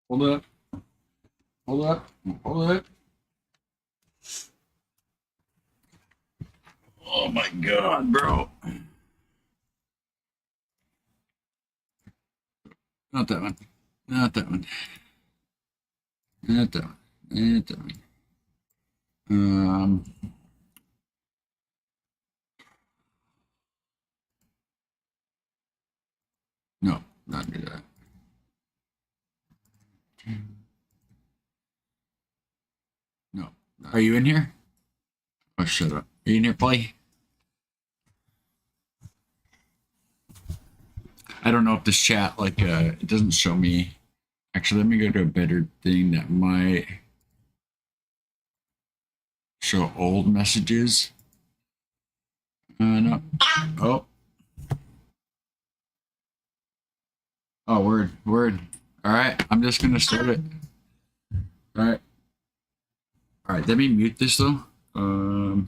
Hold up. Hold up. Hold up. Oh my God, bro. Not that one. Not that one. Not that one. Not that one. No, not do that. No. Are you in here? Oh, shut up. Are you in here, Polly? I don't know if this chat, it doesn't show me. Actually, let me go to a better thing that might show old messages. No. Oh. Oh, word. All right, I'm just gonna start it. All right. Let me mute this though. So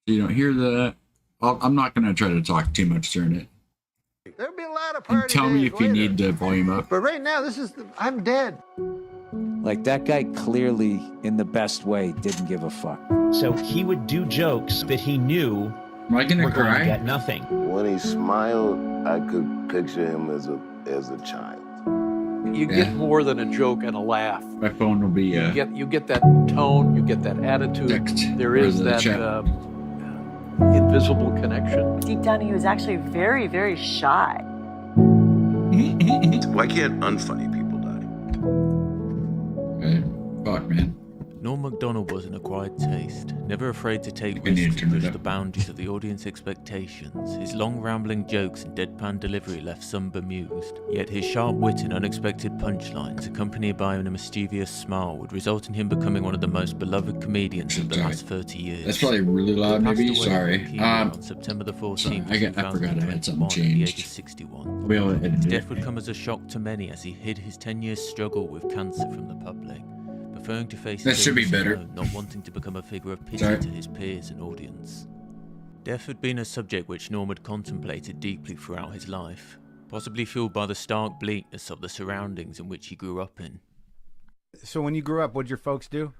you don't hear that. I'm not gonna try to talk too much during it. There'll be a lot of party Tell me days if you later. need the volume up. But right now, I'm dead. Like, that guy clearly, in the best way, didn't give a fuck. So he would do jokes that he knew Am I gonna were going cry? to get nothing. When he smiled, I could picture him as a child. You get more than a joke and a laugh. My phone will be You get that tone, you get that attitude. text. There is that invisible connection. Deep down, he was actually very, very shy. Why can't unfunny people die? Fuck, man. Norm Macdonald was an acquired taste, never afraid to take We need risks to and turn it push up. the boundaries of the audience expectations. His long rambling jokes and deadpan delivery left some bemused, yet his sharp wit and unexpected punchlines, accompanied by a mischievous smile, would result in him becoming one of the most beloved comedians of the Sorry. last 30 years. That's probably really He loud, passed maybe. away Sorry. from leukemia on September the 14th, sorry, I forgot I had something 2021 at the age of changed. 61. We all edited His it. death would come as a shock to many as he hid his 10-year struggle with cancer from the public, preferring to face That his should be illness better. alone, not wanting to become a figure of pity Sorry. to his peers and audience. Death had been a subject which Norm had contemplated deeply throughout his life, possibly fueled by the stark bleakness of the surroundings in which he grew up in. So when you grew up, what'd your folks do?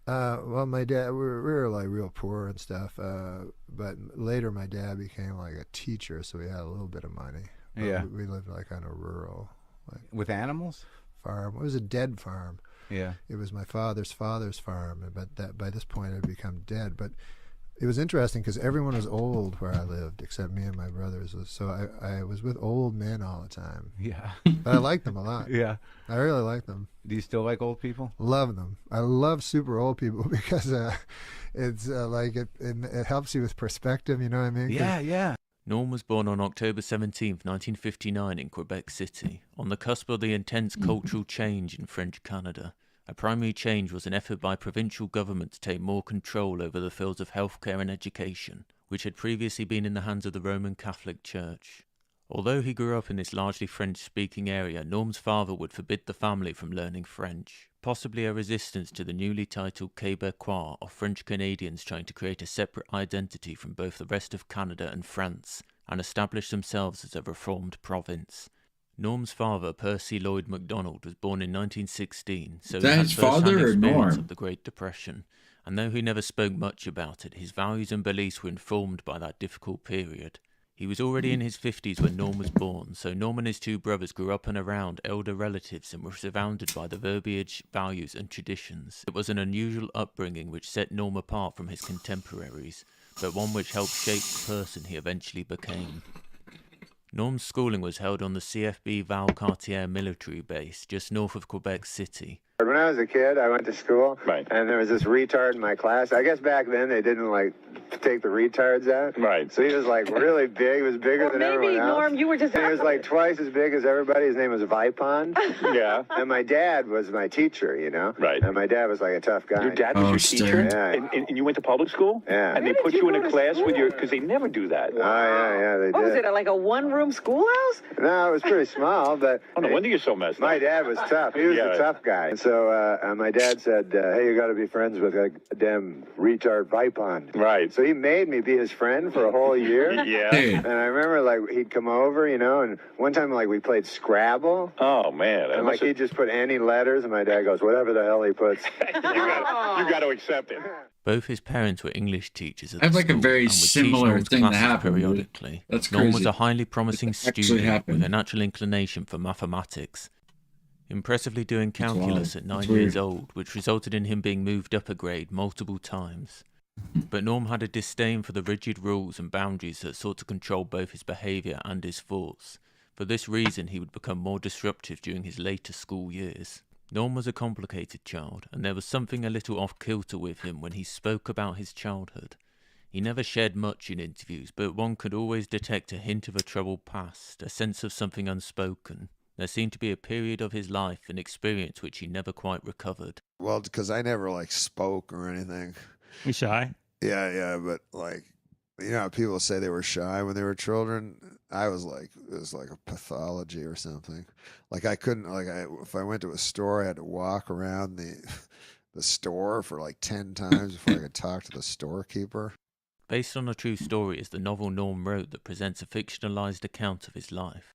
Well, my dad, we were like real poor and stuff. But later, my dad became like a teacher, so we had a little bit of money. But Yeah. we lived like on a rural With animals? farm. It was a dead farm. Yeah. It was my father's farm, but that by this point it had become dead. But it was interesting because everyone was old where I lived except me and my brothers. So I was with old men all the time. Yeah. But I liked them a lot. Yeah. I really liked them. Do you still like old people? Love them. I love super old people because it's like it helps you with perspective. You know what I mean? 'Cause Yeah. Norm was born on October 17th, 1959 in Quebec City, on the cusp of the intense cultural change in French Canada. A primary change was an effort by provincial government to take more control over the fields of healthcare and education, which had previously been in the hands of the Roman Catholic Church. Although he grew up in this largely French-speaking area, Norm's father would forbid the family from learning French, possibly a resistance to the newly titled Québécois of French Canadians trying to create a separate identity from both the rest of Canada and France, and establish themselves as a reformed province. Norm's father, Percy Lloyd MacDonald, was born in 1916, so Is he that had his father first-hand or experience Norm? of the Great Depression, and though he never spoke much about it, his values and beliefs were informed by that difficult period. He was already in his 50s when Norm was born, so Norm and his two brothers grew up and around elder relatives and were surrounded by the verbiage, values and traditions. It was an unusual upbringing which set Norm apart from his contemporaries, but one which helped shape the person he eventually became. Norm's schooling was held on the CFB Valcartier military base, just north of Quebec City. When I was a kid, I went to school, and there was this retard in my class. I guess back then they didn't take the retards out. Right. So he was really big. He was bigger than everyone else. Norm, you were just. And he was twice as big as everybody. His name was Vipon. Yeah. And my dad was my teacher, Right. And my dad was like a tough guy. Your dad was your teacher? Yeah. And you went to public school? Yeah. And they put you in a class with your, because they never do that. Oh, yeah, they did. What was it, like a one-room schoolhouse? No, it was pretty small, but Oh, no wonder you're so messed up. my dad was tough. He was Yeah. a tough guy. And so So my dad said, hey, you got to be friends with a damn retard Vipon. Right. So he made me be his friend for a whole year. Yeah. Dude. And I remember, like, he'd come over, you know, and one time, like, we played Scrabble. Oh, man. And, like, he'd just put any letters, and my dad goes, whatever the hell he puts. you got to accept it. Both his parents were English teachers at I have the like a school very and would teach similar Norm's thing that classes happened, dude. periodically. That's Norm was crazy. a highly promising It actually student happened. with a natural inclination for mathematics. Impressively doing That's calculus wild. at 9 That's years weird. old, which resulted in him being moved up a grade multiple times. But Norm had a disdain for the rigid rules and boundaries that sought to control both his behaviour and his thoughts. For this reason, he would become more disruptive during his later school years. Norm was a complicated child, and there was something a little off-kilter with him when he spoke about his childhood. He never shared much in interviews, but one could always detect a hint of a troubled past, a sense of something unspoken. There seemed to be a period of his life and experience which he never quite recovered. Well, because I never like spoke or anything. You shy? Yeah, but like, you know, how people say they were shy when they were children. I was like, it was like a pathology or something. Like I couldn't, like, if I went to a store, I had to walk around the store for like 10 times before I could talk to the storekeeper. Based on a true story is the novel Norm wrote that presents a fictionalized account of his life.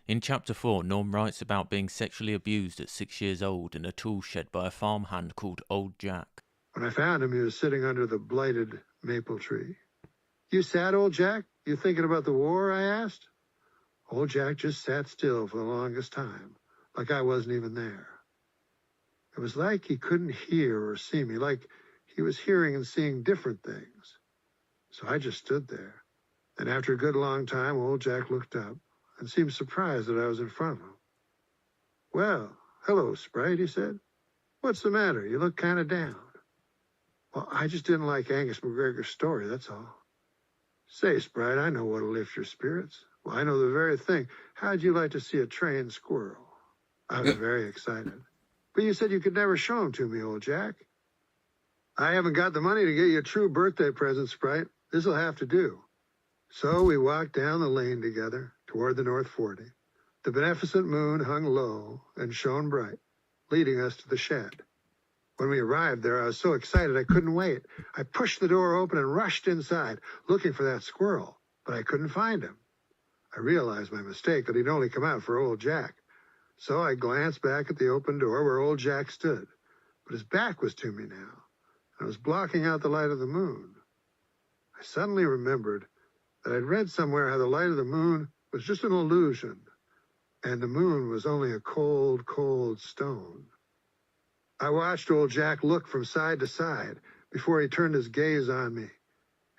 In Chapter 4, Norm writes about being sexually abused at 6 years old in a tool shed by a farmhand called Old Jack. When I found him, he was sitting under the blighted maple tree. You sad, Old Jack? You thinking about the war, I asked? Old Jack just sat still for the longest time, like I wasn't even there. It was like he couldn't hear or see me, like he was hearing and seeing different things. So I just stood there. And after a good long time, Old Jack looked up and seemed surprised that I was in front of him. Well, hello, Sprite, he said. What's the matter? You look kind of down. Well, I just didn't like Angus McGregor's story, that's all. Say, Sprite, I know what'll lift your spirits. Well, I know the very thing. How'd you like to see a trained squirrel? I was very excited. But you said you could never show him to me, Old Jack. I haven't got the money to get you a true birthday present, Sprite. This'll have to do. So we walked down the lane together toward the North 40. The beneficent moon hung low and shone bright, leading us to the shed. When we arrived there, I was so excited I couldn't wait. I pushed the door open and rushed inside, looking for that squirrel, but I couldn't find him. I realized my mistake, that he'd only come out for Old Jack. So I glanced back at the open door where Old Jack stood, but his back was to me now, and I was blocking out the light of the moon. I suddenly remembered that I'd read somewhere how the light of the moon was just an illusion, and the moon was only a cold, cold stone. I watched Old Jack look from side to side before he turned his gaze on me,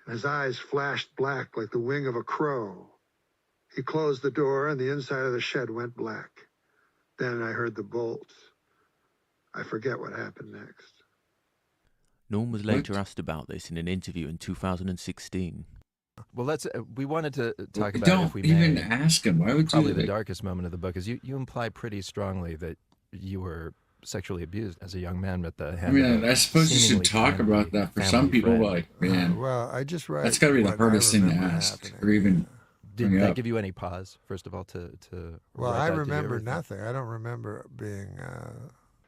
and his eyes flashed black like the wing of a crow. He closed the door, and the inside of the shed went black. Then I heard the bolts. I forget what happened next. Norm was later asked about this in an interview in 2016. Well, we wanted to talk about Don't if we even may. ask him. Why would Probably you? the darkest moment of the book is you imply pretty strongly that you were sexually abused as a young man at the hand. I mean, of a I suppose you should seemingly talk about kindly that for family some people. friend. Like, man, Well, I just write. that's got to be the what I hardest thing to remember ask, happening. or even Did bring that up. give you any pause, first of all, to Well, write I that? Did you remember ever think- nothing. I don't remember being.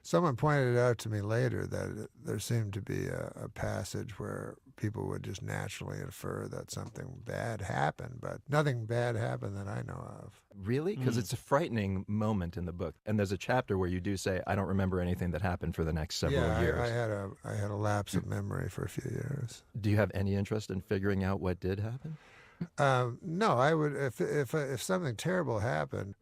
Someone pointed out to me later that there seemed to be a passage where people would just naturally infer that something bad happened, but nothing bad happened that I know of. Really? Because it's a frightening moment in the book, and there's a chapter where you do say, "I don't remember anything that happened for the next several years." I had a lapse of memory for a few years. Do you have any interest in figuring out what did happen? No, I would. If something terrible happened,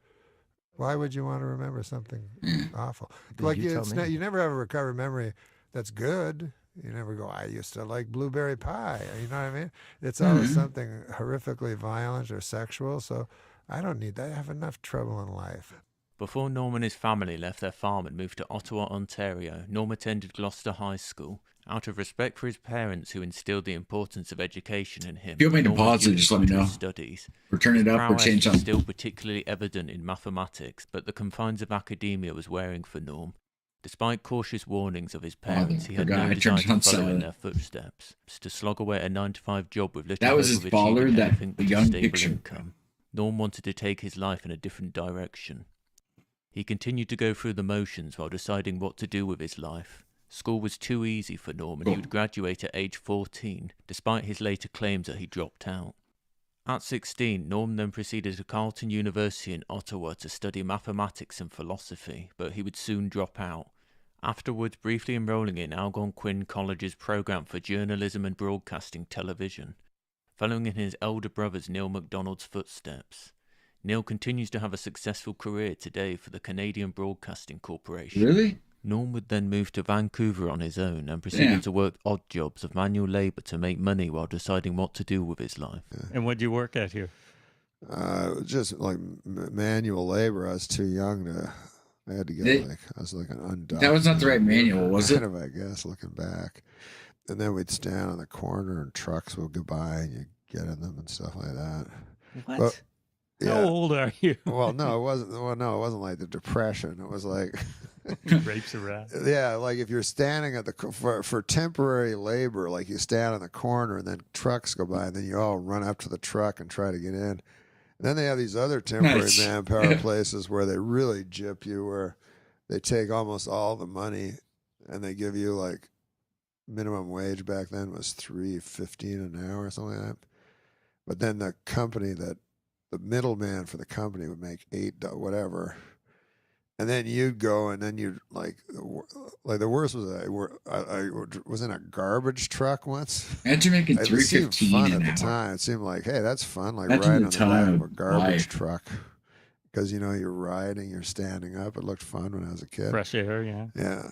why would you want to remember something awful? Like you tell me. you never have a recovered memory that's good. You never go, I used to like blueberry pie. You know what I mean? It's always something horrifically violent or sexual. So I don't need that. I have enough trouble in life. Before Norm and his family left their farm and moved to Ottawa, Ontario, Norm attended Gloucester High School. Out of respect for his parents, who instilled the importance of education in him, If you want me to Norm pause it, was just let me given know. his studies. Or turn it His up or prowess change was something. still particularly evident in mathematics, but the confines of academia was wearing for Norm. Despite cautious warnings of his parents, he had forgot. no I desire turned to on follow in silent. their footsteps, to slog away at a 9-to-5 job with little That was hope his of baller, achieving that anything but a young stable picture. income. Norm wanted to take his life in a different direction. He continued to go through the motions while deciding what to do with his life. School was too easy for Norm, and he would graduate at age 14, despite his later claims that he dropped out. At 16, Norm then proceeded to Carleton University in Ottawa to study mathematics and philosophy, but he would soon drop out, afterwards briefly enrolling in Algonquin College's program for journalism and broadcasting television. Following in his elder brother's Neil MacDonald's footsteps, Neil continues to have a successful career today for the Canadian Broadcasting Corporation. Really? Norm would then move to Vancouver on his own and proceeded to work odd jobs of manual labour to make money while deciding what to do with his life. And what did you work at here? Just like manual labor. I was too young to. I had to get I was like an undocumented. That was not the right manual, was it? Kind of, I guess, looking back. And then we'd stand on the corner and trucks would go by and you'd get in them and stuff like that. What? But, How old are you? Well, no, it wasn't. Well, no, it wasn't like the Depression. It was like rapes around. Yeah, like if you're standing at the for temporary labor, like you stand on the corner and then trucks go by, and then you all run up to the truck and try to get in. And then they have these other temporary manpower places where they really gyp you, where they take almost all the money and they give you like minimum wage back then was $3.15 an hour or something like that. But then the company that the middleman for the company would make $8 whatever, and then you'd go and then you'd like the worst was I was in a garbage truck once. Imagine making $3.15 It seemed fun at the time. It seemed like, hey, that's fun, like riding on the back of a garbage truck, because you know you're riding, you're standing up. It looked fun when I was a kid. Fresh air, yeah. Yeah,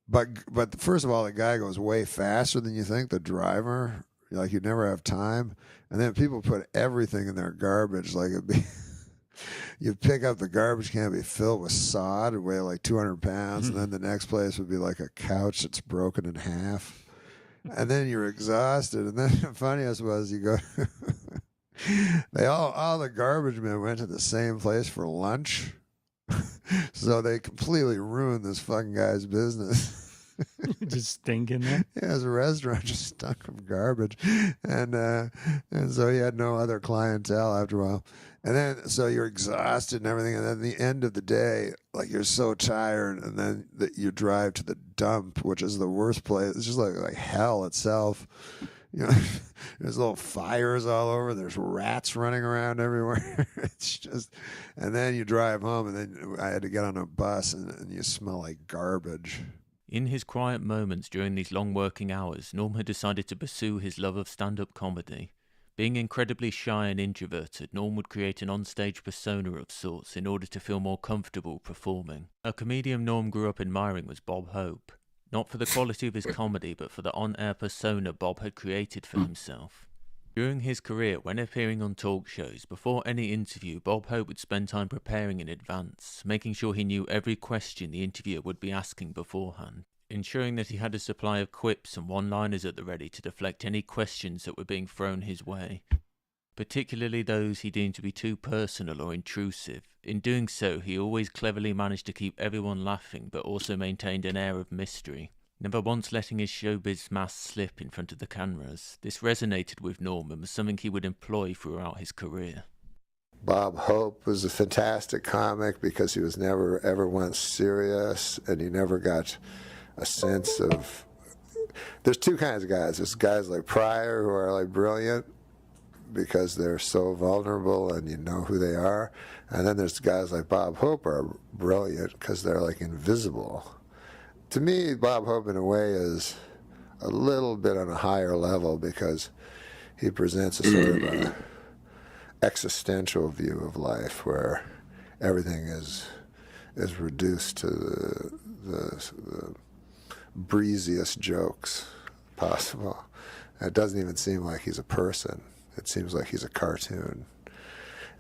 but first of all, the guy goes way faster than you think. The driver, like you'd never have time. And then people put everything in their garbage, like it'd be, you'd pick up the garbage can, be filled with sod, it'd weigh like 200 pounds, and then the next place would be like a couch that's broken in half. And then you're exhausted. And then the funniest was you go, all the garbage men went to the same place for lunch. So they completely ruined this fucking guy's business. Just stinking there. Yeah, his restaurant just stunk of garbage, and so he had no other clientele after a while. And then so you're exhausted and everything, and then at the end of the day, like you're so tired, and then you drive to the dump, which is the worst place. It's just like hell itself. You know, there's little fires all over. There's rats running around everywhere. It's just, and then you drive home, and then I had to get on a bus, and you smell like garbage. In his quiet moments during these long working hours, Norm had decided to pursue his love of stand-up comedy. Being incredibly shy and introverted, Norm would create an onstage persona of sorts in order to feel more comfortable performing. A comedian Norm grew up admiring was Bob Hope, not for the quality of his comedy, but for the on-air persona Bob had created for himself. During his career, when appearing on talk shows, before any interview, Bob Hope would spend time preparing in advance, making sure he knew every question the interviewer would be asking beforehand, ensuring that he had a supply of quips and one-liners at the ready to deflect any questions that were being thrown his way, particularly those he deemed to be too personal or intrusive. In doing so, he always cleverly managed to keep everyone laughing, but also maintained an air of mystery, never once letting his showbiz mask slip in front of the cameras. This resonated with Norm and was something he would employ throughout his career. Bob Hope was a fantastic comic because he was never ever once serious, and he never got a sense of. There's two kinds of guys. There's guys like Pryor who are like brilliant because they're so vulnerable and you know who they are, and then there's guys like Bob Hope who are brilliant because they're like invisible. To me, Bob Hope, in a way, is a little bit on a higher level because he presents a sort of a existential view of life where everything is reduced to the breeziest jokes possible. And it doesn't even seem like he's a person. It seems like he's a cartoon.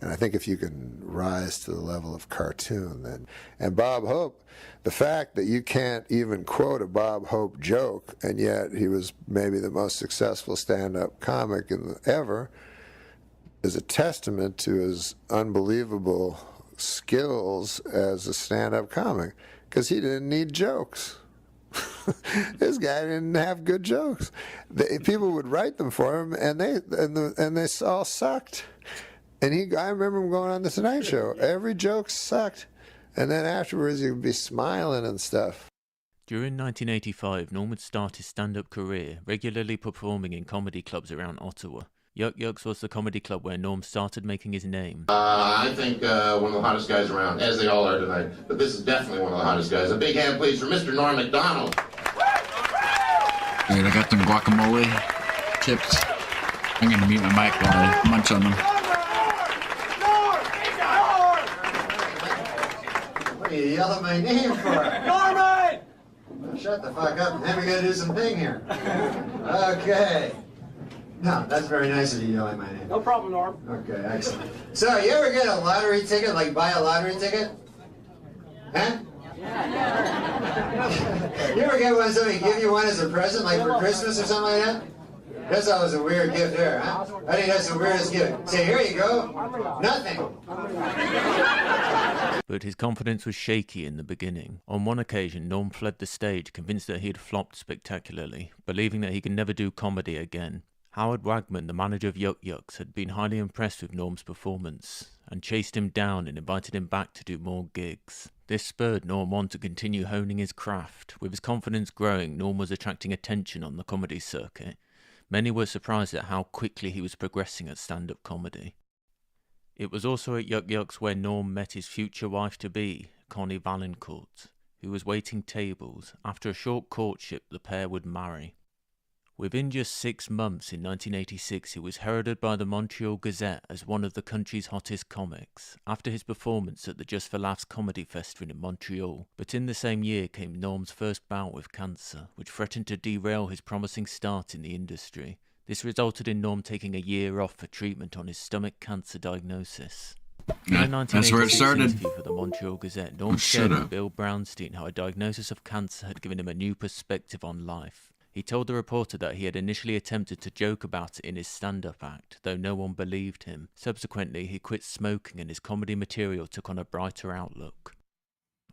And I think if you can rise to the level of cartoon, then. And Bob Hope, the fact that you can't even quote a Bob Hope joke, and yet he was maybe the most successful stand-up comic ever, is a testament to his unbelievable skills as a stand-up comic, because he didn't need jokes. This guy didn't have good jokes. People would write them for him, and they all sucked. And I remember him going on the Tonight Show. Every joke sucked, And then afterwards, you'd be smiling and stuff. During 1985, Norm would start his stand-up career, regularly performing in comedy clubs around Ottawa. Yuck Yucks was the comedy club where Norm started making his name. I think one of the hottest guys around, as they all are tonight. But this is definitely one of the hottest guys. A big hand, please, for Mr. Norm Macdonald. Alright, I got them guacamole chips. I'm gonna mute my mic while I munch on them. What are you yelling my name for? Norman! Shut the fuck up. Then we gotta do some thing here. Okay. No, that's very nice of you yelling my name. No problem, Norm. Okay, excellent. So, you ever get a lottery ticket, like buy a lottery ticket? Huh? You ever get one, somebody give you one as a present, like for Christmas or something like that? That's always a weird gift there, huh? I think that's the weirdest gift. Say, here you go. Nothing. But his confidence was shaky in the beginning. On one occasion, Norm fled the stage, convinced that he had flopped spectacularly, believing that he could never do comedy again. Howard Wagman, the manager of Yuck Yucks, had been highly impressed with Norm's performance and chased him down and invited him back to do more gigs. This spurred Norm on to continue honing his craft. With his confidence growing, Norm was attracting attention on the comedy circuit. Many were surprised at how quickly he was progressing at stand-up comedy. It was also at Yuck Yucks where Norm met his future wife-to-be, Connie Valancourt, who was waiting tables. After a short courtship, the pair would marry. Within just 6 months in 1986, he was heralded by the Montreal Gazette as one of the country's hottest comics, after his performance at the Just for Laughs Comedy Festival in Montreal. But in the same year came Norm's first bout with cancer, which threatened to derail his promising start in the industry. This resulted in Norm taking a year off for treatment on his stomach cancer diagnosis. Yeah, that's where it started. Interview for the Montreal Gazette, Norm shared with Bill Brownstein how a diagnosis of cancer had given him a new perspective on life. He told the reporter that he had initially attempted to joke about it in his stand-up act, though no one believed him. Subsequently, he quit smoking and his comedy material took on a brighter outlook.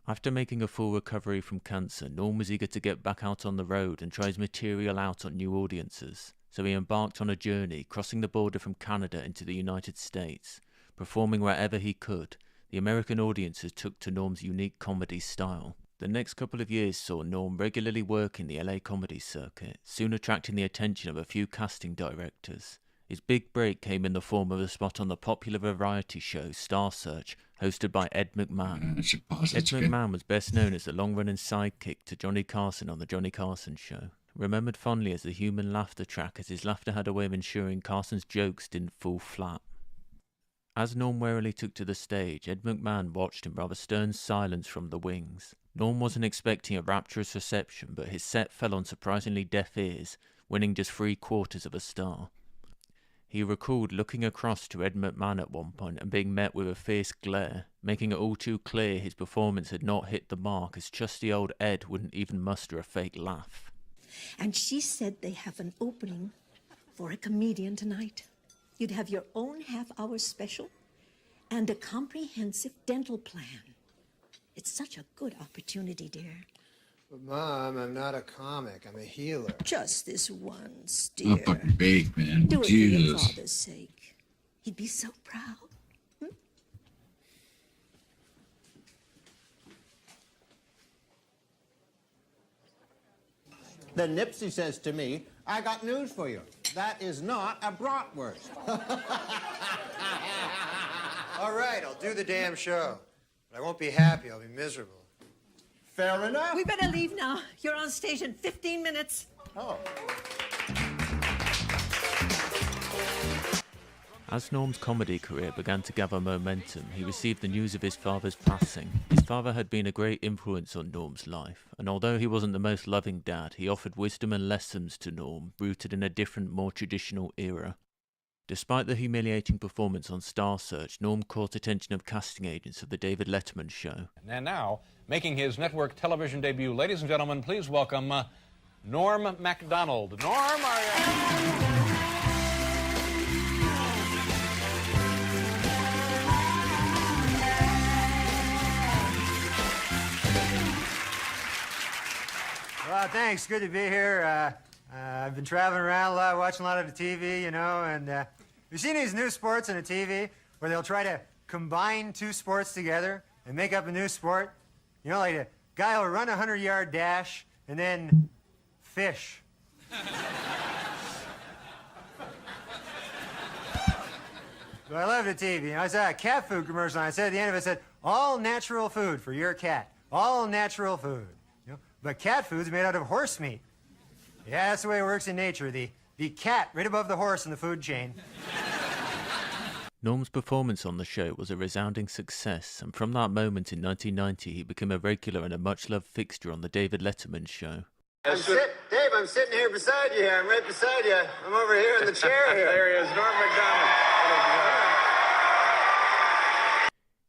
After making a full recovery from cancer, Norm was eager to get back out on the road and try his material out on new audiences, so he embarked on a journey, crossing the border from Canada into the United States, performing wherever he could. The American audiences took to Norm's unique comedy style. The next couple of years saw Norm regularly work in the LA comedy circuit, soon attracting the attention of a few casting directors. His big break came in the form of a spot on the popular variety show Star Search, hosted by Ed McMahon. Ed McMahon was best known as the long-running sidekick to Johnny Carson on The Johnny Carson Show. Remembered fondly as the human laughter track, as his laughter had a way of ensuring Carson's jokes didn't fall flat. As Norm warily took to the stage, Ed McMahon watched in rather stern silence from the wings. Norm wasn't expecting a rapturous reception, but his set fell on surprisingly deaf ears, winning just 3/4 of a star. He recalled looking across to Ed McMahon at one point and being met with a fierce glare, making it all too clear his performance had not hit the mark, as trusty old Ed wouldn't even muster a fake laugh. And she said they have an opening for a comedian tonight. You'd have your own half-hour special and a comprehensive dental plan. It's such a good opportunity, dear. But, Mom, I'm not a comic. I'm a healer. Just this once, Oh, dear. fucking big, man. Do it for your Jesus. father's sake. He'd be so proud. Then Nipsey says to me, I got news for you. That is not a bratwurst. All right, I'll do the damn show. But I won't be happy. I'll be miserable. Fair enough. We better leave now. You're on stage in 15 minutes. Oh. As Norm's comedy career began to gather momentum, he received the news of his father's passing. His father had been a great influence on Norm's life, and although he wasn't the most loving dad, he offered wisdom and lessons to Norm, rooted in a different, more traditional era. Despite the humiliating performance on Star Search, Norm caught attention of casting agents of The David Letterman Show. And now, making his network television debut, ladies and gentlemen, please welcome Norm Macdonald. Norm, are you... Well, thanks. Good to be here. I've been traveling around a lot, watching a lot of the TV, you know, and you've seen these new sports on the TV where they'll try to combine two sports together and make up a new sport. You know, like a guy will run a 100-yard dash and then fish. So I love the TV. You know, I saw a cat food commercial, and I said at the end of it, said, all natural food for your cat. All natural food. You know? But cat food's made out of horse meat. Yeah, that's the way it works in nature. The cat right above the horse in the food chain. Norm's performance on the show was a resounding success, and from that moment in 1990 he became a regular and a much-loved fixture on the David Letterman show. Dave, I'm sitting here beside you here. I'm right beside you. I'm over here in the chair here. There he is, Norm Macdonald.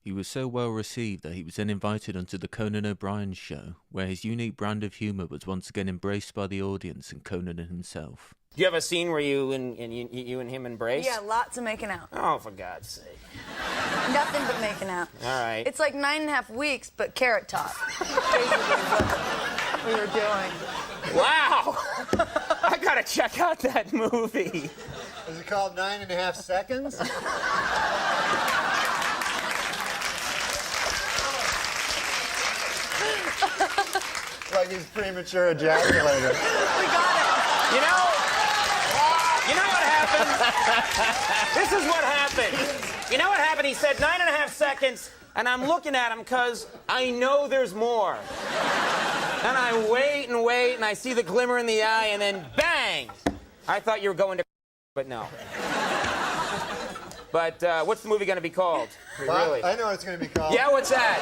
He was so well received that he was then invited onto the Conan O'Brien show, where his unique brand of humour was once again embraced by the audience and Conan himself. Do you have a scene where you and him embrace? Yeah, lots of making out. Oh, for God's sake. Nothing but making out. All right. It's like 9.5 weeks, but carrot top. Basically what we were doing. Wow! I gotta check out that movie. Is it called 9.5 Seconds? Like he's premature ejaculator. We got it. You know what happened? This is what happened. You know what happened? He said 9.5 seconds, and I'm looking at him because I know there's more. And I wait, and I see the glimmer in the eye, and then bang! I thought you were going to, but no. But what's the movie going to be called? Really? I know what it's going to be called. Yeah, what's that?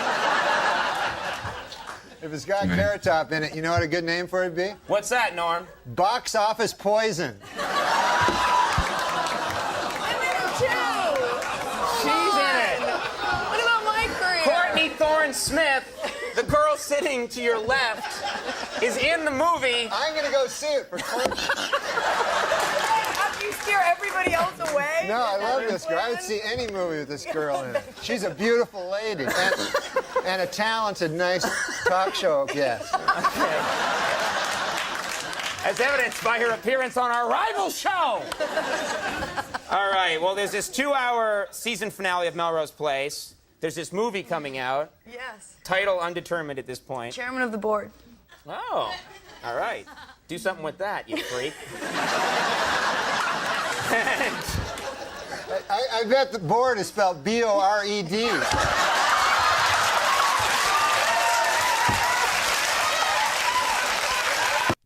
If it's got Carrot Top in it, you know what a good name for it would be? What's that, Norm? Box Office Poison. She's in it. What about my career? Courtney Thorne-Smith, the girl sitting to your left, is in the movie. I'm going to go see it for fun. After you scare everybody else away? No, I love this girl. I would see any movie with this girl in it. She's a beautiful lady and a talented, nice talk show guest. Okay. As evidenced by her appearance on our rival show. All right, well, there's this 2-hour season finale of Melrose Place. There's this movie coming out. Yes. Title undetermined at this point. Chairman of the board. Oh, all right. Do something with that, you freak. I bet the board is spelled B-O-R-E-D.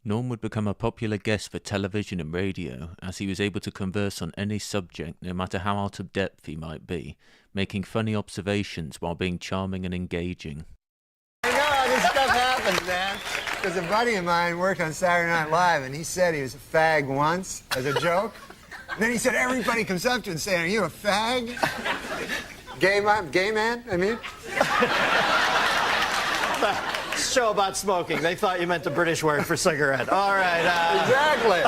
Norm would become a popular guest for television and radio, as he was able to converse on any subject, no matter how out of depth he might be, making funny observations while being charming and engaging. I know how this stuff happens, man. Because a buddy of mine worked on Saturday Night Live, and he said he was a fag once, as a joke. And then he said everybody comes up to him saying, "Are you a fag?" Gay man, I mean. Show about smoking. They thought you meant the British word for cigarette. All right. Exactly.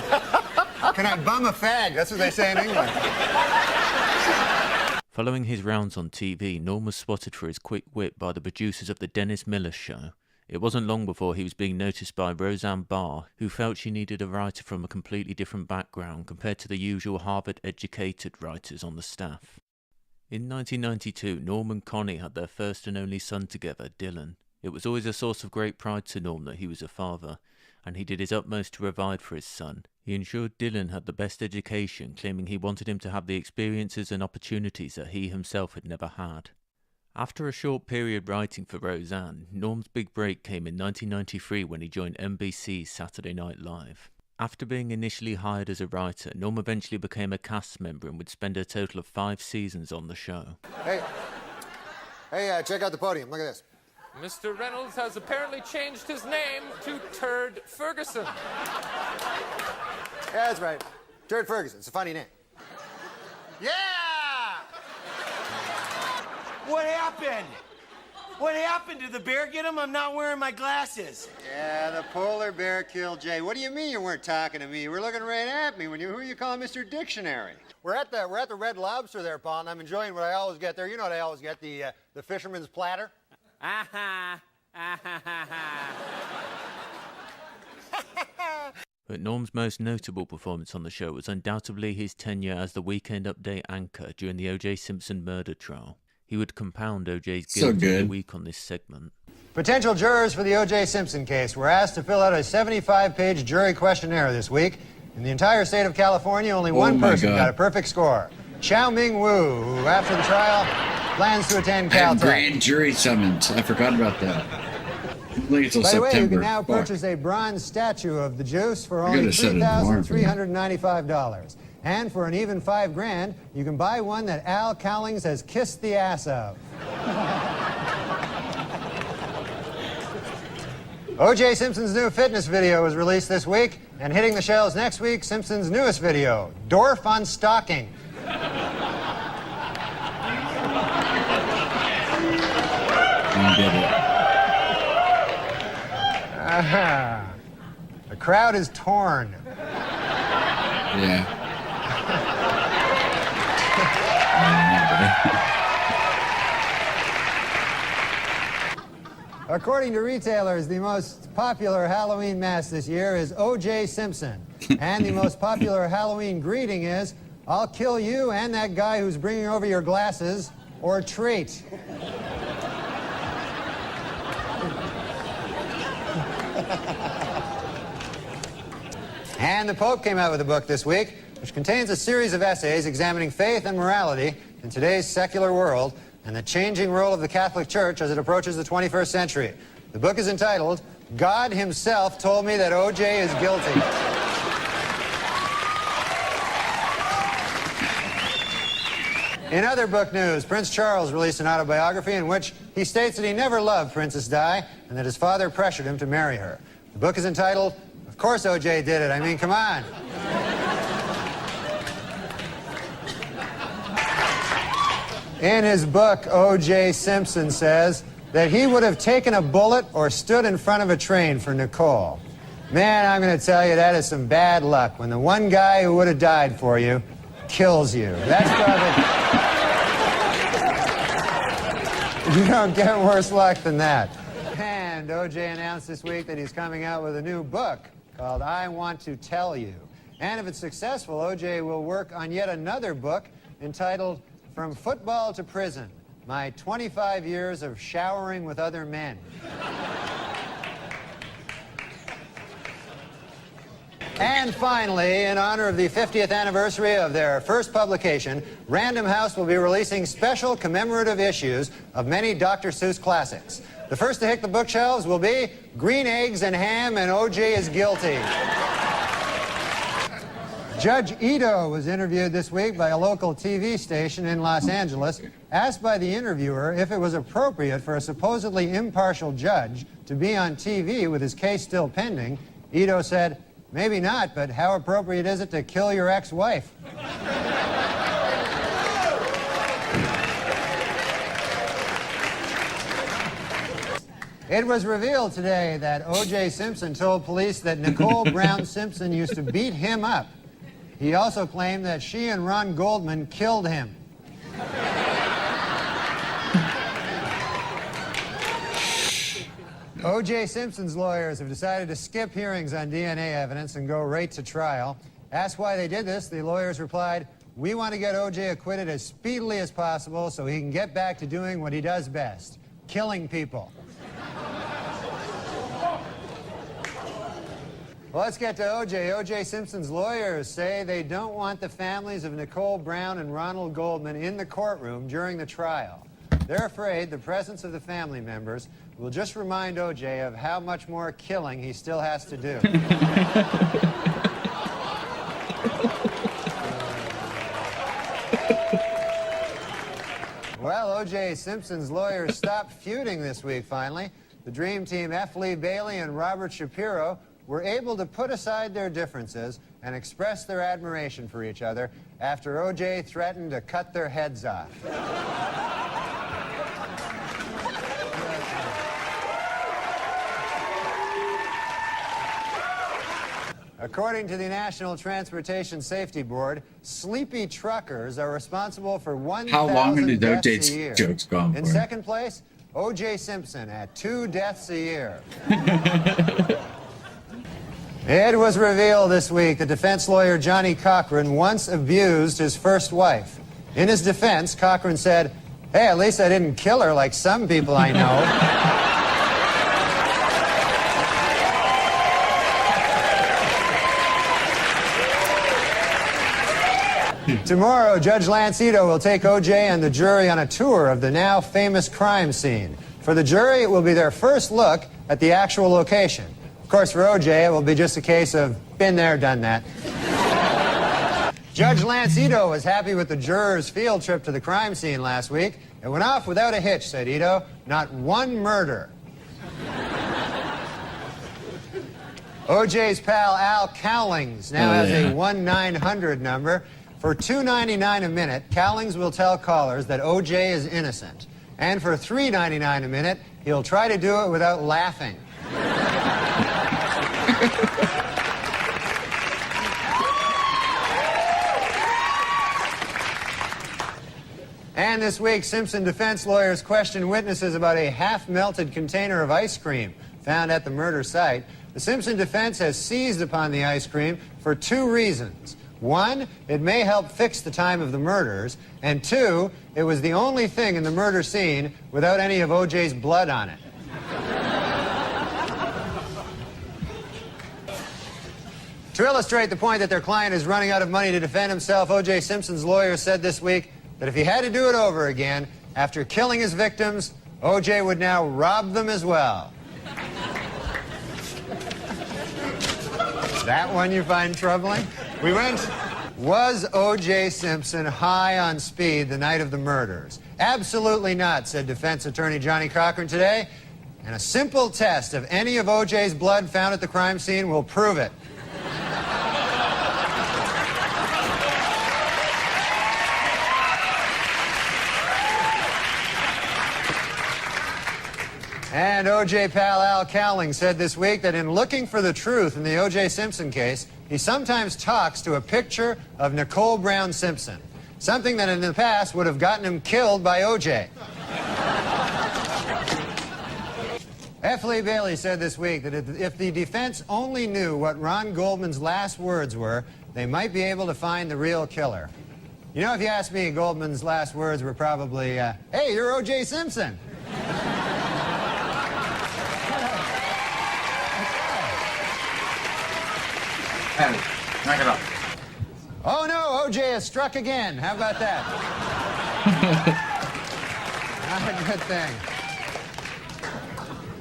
Can I bum a fag? That's what they say in England. Following his rounds on TV, Norm was spotted for his quick wit by the producers of The Dennis Miller Show. It wasn't long before he was being noticed by Roseanne Barr, who felt she needed a writer from a completely different background compared to the usual Harvard-educated writers on the staff. In 1992, Norm and Connie had their first and only son together, Dylan. It was always a source of great pride to Norm that he was a father, and he did his utmost to provide for his son. He ensured Dylan had the best education, claiming he wanted him to have the experiences and opportunities that he himself had never had. After a short period writing for Roseanne, Norm's big break came in 1993 when he joined NBC's Saturday Night Live. After being initially hired as a writer, Norm eventually became a cast member and would spend a total of 5 seasons on the show. Hey, check out the podium. Look at this. Mr. Reynolds has apparently changed his name to Turd Ferguson. Yeah, that's right. Turd Ferguson. It's a funny name. Yeah! What happened? What happened? Did the bear get him? I'm not wearing my glasses. Yeah, the polar bear killed Jay. What do you mean you weren't talking to me? You were looking right at me. Who you call Mr. Dictionary? We're at the Red Lobster there, Paul, and I'm enjoying what I always get there. You know what I always get, the fisherman's platter. But Norm's most notable performance on the show was undoubtedly his tenure as the Weekend Update anchor during the O.J. Simpson murder trial. He would compound O.J.'s So guilt every good. week on this segment. Potential jurors for the O.J. Simpson case were asked to fill out a 75-page jury questionnaire this week. In the entire state of California, only one my person God. got a perfect score. Chow Ming Wu, who after the trial plans to attend And Caltech. grand jury summons. I forgot about that. Only until By the way, you September. can now Fuck. purchase a bronze statue of the Juice for I only gotta set an alarm for that. $3,395. And for an even $5,000, you can buy one that Al Cowlings has kissed the ass of. O.J. Simpson's new fitness video was released this week, and hitting the shelves next week, Simpson's newest video, Dorf on Stocking. You did it. The crowd is torn. Yeah. According to retailers, the most popular Halloween mask this year is O.J. Simpson. And the most popular Halloween greeting is, I'll kill you and that guy who's bringing over your glasses, or treat. And the Pope came out with a book this week, which contains a series of essays examining faith and morality in today's secular world and the changing role of the Catholic Church as it approaches the 21st century. The book is entitled, God Himself Told Me That O.J. is Guilty. In other book news, Prince Charles released an autobiography in which he states that he never loved Princess Di and that his father pressured him to marry her. The book is entitled, Of Course O.J. Did It. I mean, come on. In his book, O.J. Simpson says that he would have taken a bullet or stood in front of a train for Nicole. Man, I'm going to tell you, that is some bad luck when the one guy who would have died for you kills you. That's probably... You don't get worse luck than that. And O.J. announced this week that he's coming out with a new book called I Want to Tell You. And if it's successful, O.J. will work on yet another book entitled From Football to Prison, My 25 Years of Showering with Other Men. And finally, in honor of the 50th anniversary of their first publication, Random House will be releasing special commemorative issues of many Dr. Seuss classics. The first to hit the bookshelves will be Green Eggs and Ham and O.J. is Guilty. Judge Ito was interviewed this week by a local TV station in Los Angeles. Asked by the interviewer if it was appropriate for a supposedly impartial judge to be on TV with his case still pending, Ito said, maybe not, but how appropriate is it to kill your ex-wife? It was revealed today that O.J. Simpson told police that Nicole Brown Simpson used to beat him up. He also claimed that she and Ron Goldman killed him. O.J. Simpson's lawyers have decided to skip hearings on DNA evidence and go right to trial. Asked why they did this, the lawyers replied, we want to get O.J. acquitted as speedily as possible so he can get back to doing what he does best, killing people. Well, let's get to O.J. O.J. Simpson's lawyers say they don't want the families of Nicole Brown and Ronald Goldman in the courtroom during the trial. They're afraid the presence of the family members will just remind O.J. of how much more killing he still has to do. Well, O.J. Simpson's lawyers stopped feuding this week, finally. The Dream Team, F. Lee Bailey and Robert Shapiro, were able to put aside their differences and express their admiration for each other after O.J. threatened to cut their heads off. According to the National Transportation Safety Board, sleepy truckers are responsible for 1,000 How long are these deaths O.J. a year. jokes gone In for? second place, O.J. Simpson at 2 deaths a year. It was revealed this week that defense lawyer Johnny Cochran once abused his first wife. In his defense, Cochran said, Hey, at least I didn't kill her like some people I know. Tomorrow, Judge Lance Ito will take O.J. and the jury on a tour of the now famous crime scene. For the jury, it will be their first look at the actual location. Of course, for O.J., it will be just a case of been there, done that. Judge Lance Ito was happy with the jurors' field trip to the crime scene last week. It went off without a hitch, said Ito. Not one murder. O.J.'s pal Al Cowlings now has a 1-900 number. For $2.99 a minute, Cowlings will tell callers that O.J. is innocent. And for $3.99 a minute, he'll try to do it without laughing. And this week, Simpson defense lawyers questioned witnesses about a half-melted container of ice cream found at the murder site. The Simpson defense has seized upon the ice cream for two reasons. One, it may help fix the time of the murders, and two, it was the only thing in the murder scene without any of O.J.'s blood on it. To illustrate the point that their client is running out of money to defend himself, O.J. Simpson's lawyer said this week that if he had to do it over again, after killing his victims, O.J. would now rob them as well. That one you find troubling? We went. Was O.J. Simpson high on speed the night of the murders? Absolutely not, said defense attorney Johnny Cochran today. And a simple test of any of O.J.'s blood found at the crime scene will prove it. And O.J. pal Al Cowling said this week that in looking for the truth in the O.J. Simpson case, he sometimes talks to a picture of Nicole Brown Simpson, something that in the past would have gotten him killed by O.J. F. Lee Bailey said this week that if the defense only knew what Ron Goldman's last words were, they might be able to find the real killer. You know, if you ask me, Goldman's last words were probably, hey, you're O.J. Simpson. Knock it up. Oh no, O.J. has struck again. How about that? Not a good thing.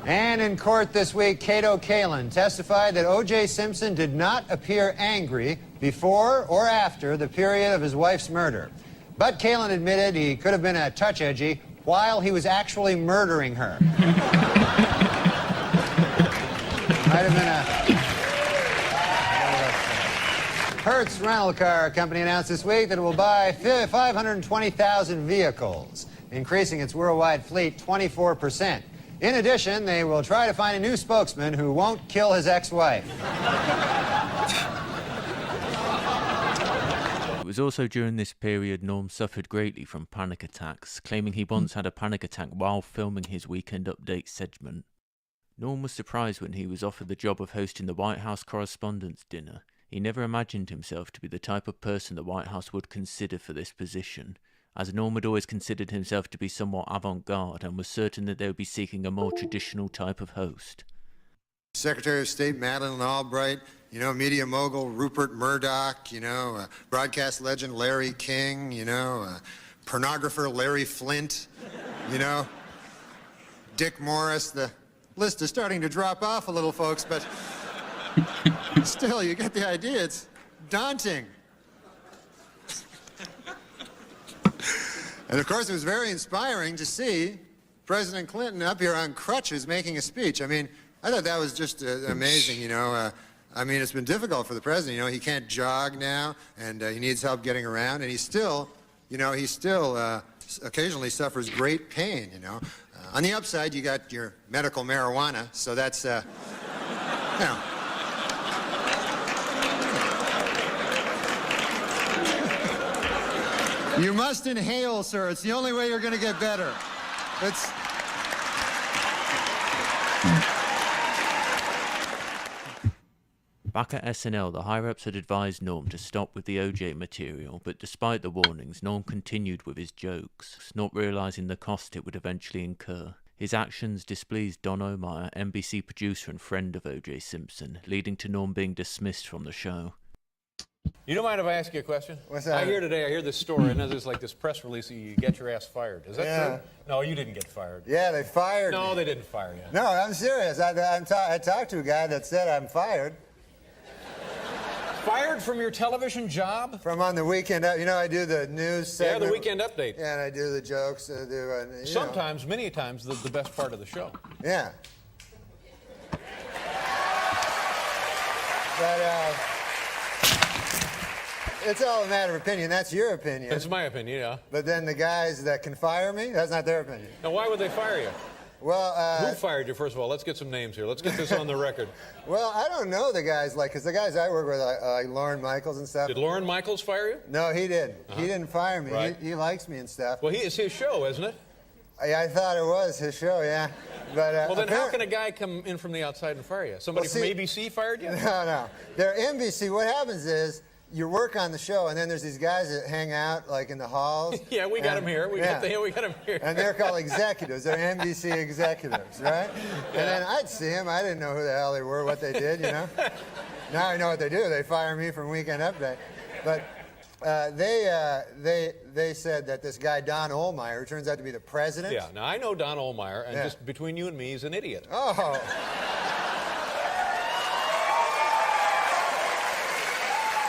And in court this week, Cato Kalin testified that O.J. Simpson did not appear angry before or after the period of his wife's murder. But Kalin admitted he could have been a touch edgy while he was actually murdering her. Might have been a... Hertz Rental Car Company announced this week that it will buy 520,000 vehicles, increasing its worldwide fleet 24%. In addition, they will try to find a new spokesman who won't kill his ex-wife. It was also during this period Norm suffered greatly from panic attacks, claiming he once had a panic attack while filming his Weekend Update segment. Norm was surprised when he was offered the job of hosting the White House Correspondents' Dinner. He never imagined himself to be the type of person the White House would consider for this position, as Norm had always considered himself to be somewhat avant-garde and was certain that they would be seeking a more traditional type of host. Secretary of State Madeleine Albright, you know, media mogul Rupert Murdoch, you know, broadcast legend Larry King, you know, pornographer Larry Flint, you know, Dick Morris. The list is starting to drop off a little, folks, but still, you get the idea. It's daunting. And of course, it was very inspiring to see President Clinton up here on crutches making a speech. I mean, I thought that was just amazing, you know. I mean, it's been difficult for the president. You know, he can't jog now, and he needs help getting around, and he's still, you know, occasionally suffers great pain, you know. On the upside, you got your medical marijuana, so that's, you know. You must inhale, sir. It's the only way you're going to get better. It's... Back at SNL, the higher-ups had advised Norm to stop with the OJ material, but despite the warnings, Norm continued with his jokes, not realizing the cost it would eventually incur. His actions displeased Don Omeyer, NBC producer and friend of O.J. Simpson, leading to Norm being dismissed from the show. You don't mind if I ask you a question? What's that? I hear this story, and there's like this press release that you get your ass fired. Is that true? No, you didn't get fired. Yeah, they fired No, me. they didn't fire you. No, I'm serious. I talked to a guy that said I'm fired. Fired from your television job? From on the weekend, you know, I do the news segment. Yeah, the weekend update. Yeah, and I do the jokes. Sometimes, many times, the best part of the show. Yeah. But it's all a matter of opinion. That's your opinion. That's my opinion, yeah. But then the guys that can fire me, that's not their opinion. Now, why would they fire you? Well, who fired you, first of all? Let's get some names here. Let's get this on the record. Well, I don't know the guys, because the guys I work with, like Lorne Michaels and stuff. Did Lorne Michaels fire you? No, he didn't. He didn't fire me. Right. He likes me and stuff. Well, it's his show, isn't it? I thought it was his show, yeah. But well, then how can a guy come in from the outside and fire you? Somebody from ABC fired you? No. They're NBC. What happens is you work on the show, and then there's these guys that hang out like in the halls. Yeah, we got them here. We got them here. And they're called executives. They're NBC executives, right? And then I'd see them. I didn't know who the hell they were, what they did, you know. Now I know what they do. They fire me from Weekend Update. But they said that this guy Don Ohlmeyer, who turns out to be the president. Yeah. Now I know Don Ohlmeyer, and just between you and me, he's an idiot. Oh.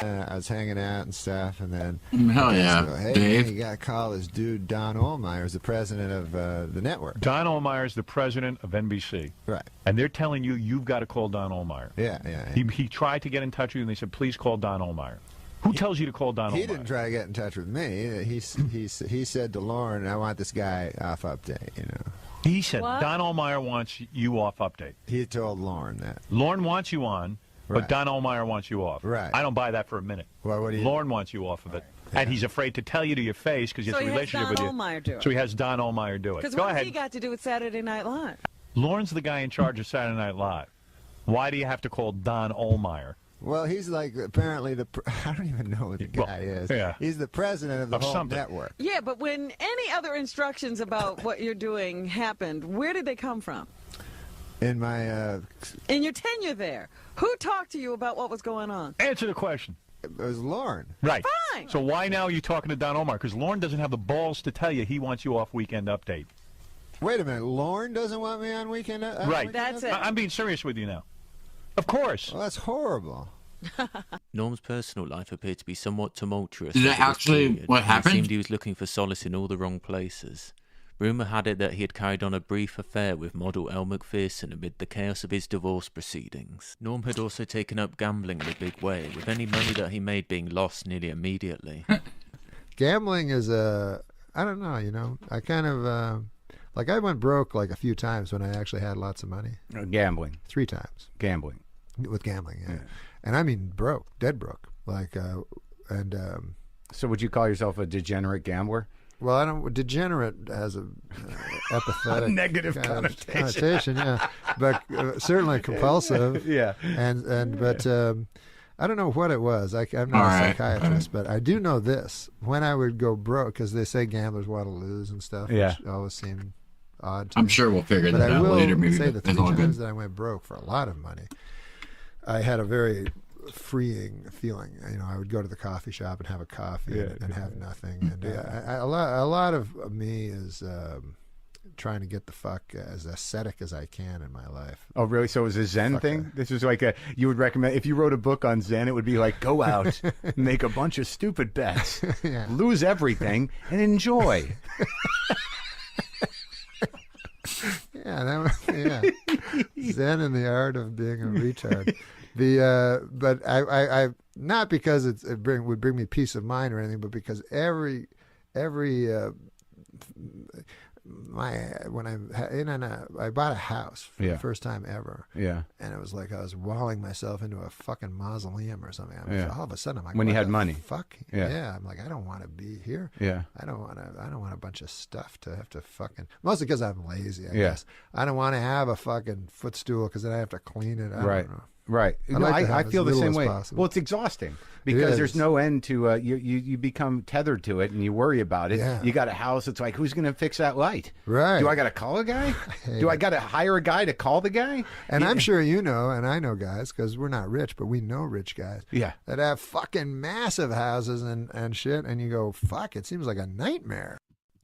I was hanging out and stuff, and then hell yeah, hey, Dave. you got to call this dude Don Ohlmeyer, who's the president of the network. Don Ohlmeyer is the president of NBC. Right. And they're telling you you've got to call Don Ohlmeyer. Yeah. He tried to get in touch with you, and they said, please call Don Ohlmeyer. Who tells you to call Don Ohlmeyer? He didn't try to get in touch with me. He said to Lauren, I want this guy off Update, you know. He said Don Ohlmeyer wants you off Update. He told Lauren that. Lauren wants you on. Right. But Don Ohlmeyer wants you off. Right. I don't buy that for a minute. Well, what do you? Lauren wants you off of it, and he's afraid to tell you to your face because he has a relationship with you. So he has Don Ohlmeyer do it. So he has Don Ohlmeyer do it. Because Go what ahead. has he got to do with Saturday Night Live? Lauren's the guy in charge of Saturday Night Live. Why do you have to call Don Ohlmeyer? Well, he's like apparently I don't even know what the guy is. Yeah. He's the president of the whole network. Yeah, but when any other instructions about what you're doing happened, where did they come from? In my in your tenure there, who talked to you about what was going on? Answer the question. It was Lauren. Right. Fine. So why now are you talking to Don Ohlmeyer? Because Lauren doesn't have the balls to tell you he wants you off Weekend Update. Wait a minute. Lauren doesn't want me on Weekend Update? Right. That's it. I'm being serious with you now. Of course. Well, that's horrible. Norm's personal life appeared to be somewhat tumultuous. Is that over this actually period, what and happened? It seemed he was looking for solace in all the wrong places. Rumour had it that he had carried on a brief affair with model Elle Macpherson amid the chaos of his divorce proceedings. Norm had also taken up gambling in a big way, with any money that he made being lost nearly immediately. Gambling is I don't know, you know, I kind of, like I went broke like a few times when I actually had lots of money. Gambling. 3 times. Gambling. With gambling, yeah. And I mean broke, dead broke. Like, So would you call yourself a degenerate gambler? Well, I don't. Degenerate has a epithet, negative kind of connotation. yeah. But certainly compulsive. Yeah. But I don't know what it was. I'm not a psychiatrist, but I do know this: when I would go broke, because they say gamblers want to lose and stuff. Yeah. Which always seemed odd. To I'm me. sure we'll figure but that I out will later. Maybe say the 3 it's all good. times that I went broke for a lot of money, I had a very freeing feeling. You know, I would go to the coffee shop and have a coffee and have nothing. And a lot of me is trying to get the fuck as ascetic as I can in my life. Oh, really? So it was a Zen thing? This was like you would recommend, if you wrote a book on Zen, it would be like, go out, make a bunch of stupid bets, lose everything, and enjoy. Zen and the art of being a retard. But I not because it would bring me peace of mind or anything, but because every when I bought a house for the first time ever. Yeah. And it was like I was walling myself into a fucking mausoleum or something. All of a sudden I'm like, when you what had the money. Fuck. Yeah. Yeah. I'm like, I don't want to be here. Yeah. I don't want a bunch of stuff to have to fucking, mostly because I'm lazy, I Yeah. guess. I don't want to have a fucking footstool because then I have to clean it. I Right. don't know. Right. I No, like to have I as feel the little same as way. possible. Well, it's exhausting because there's is. no end to you become tethered to it and you worry about it. Yeah. You got a house. It's like, who's going to fix that light? Right. Do I got to call a guy? Do I got to hire a guy to call the guy? And Yeah. I'm sure you know, and I know guys, because we're not rich, but we know rich guys. Yeah. That have fucking massive houses and shit, and you go, fuck, it seems like a nightmare.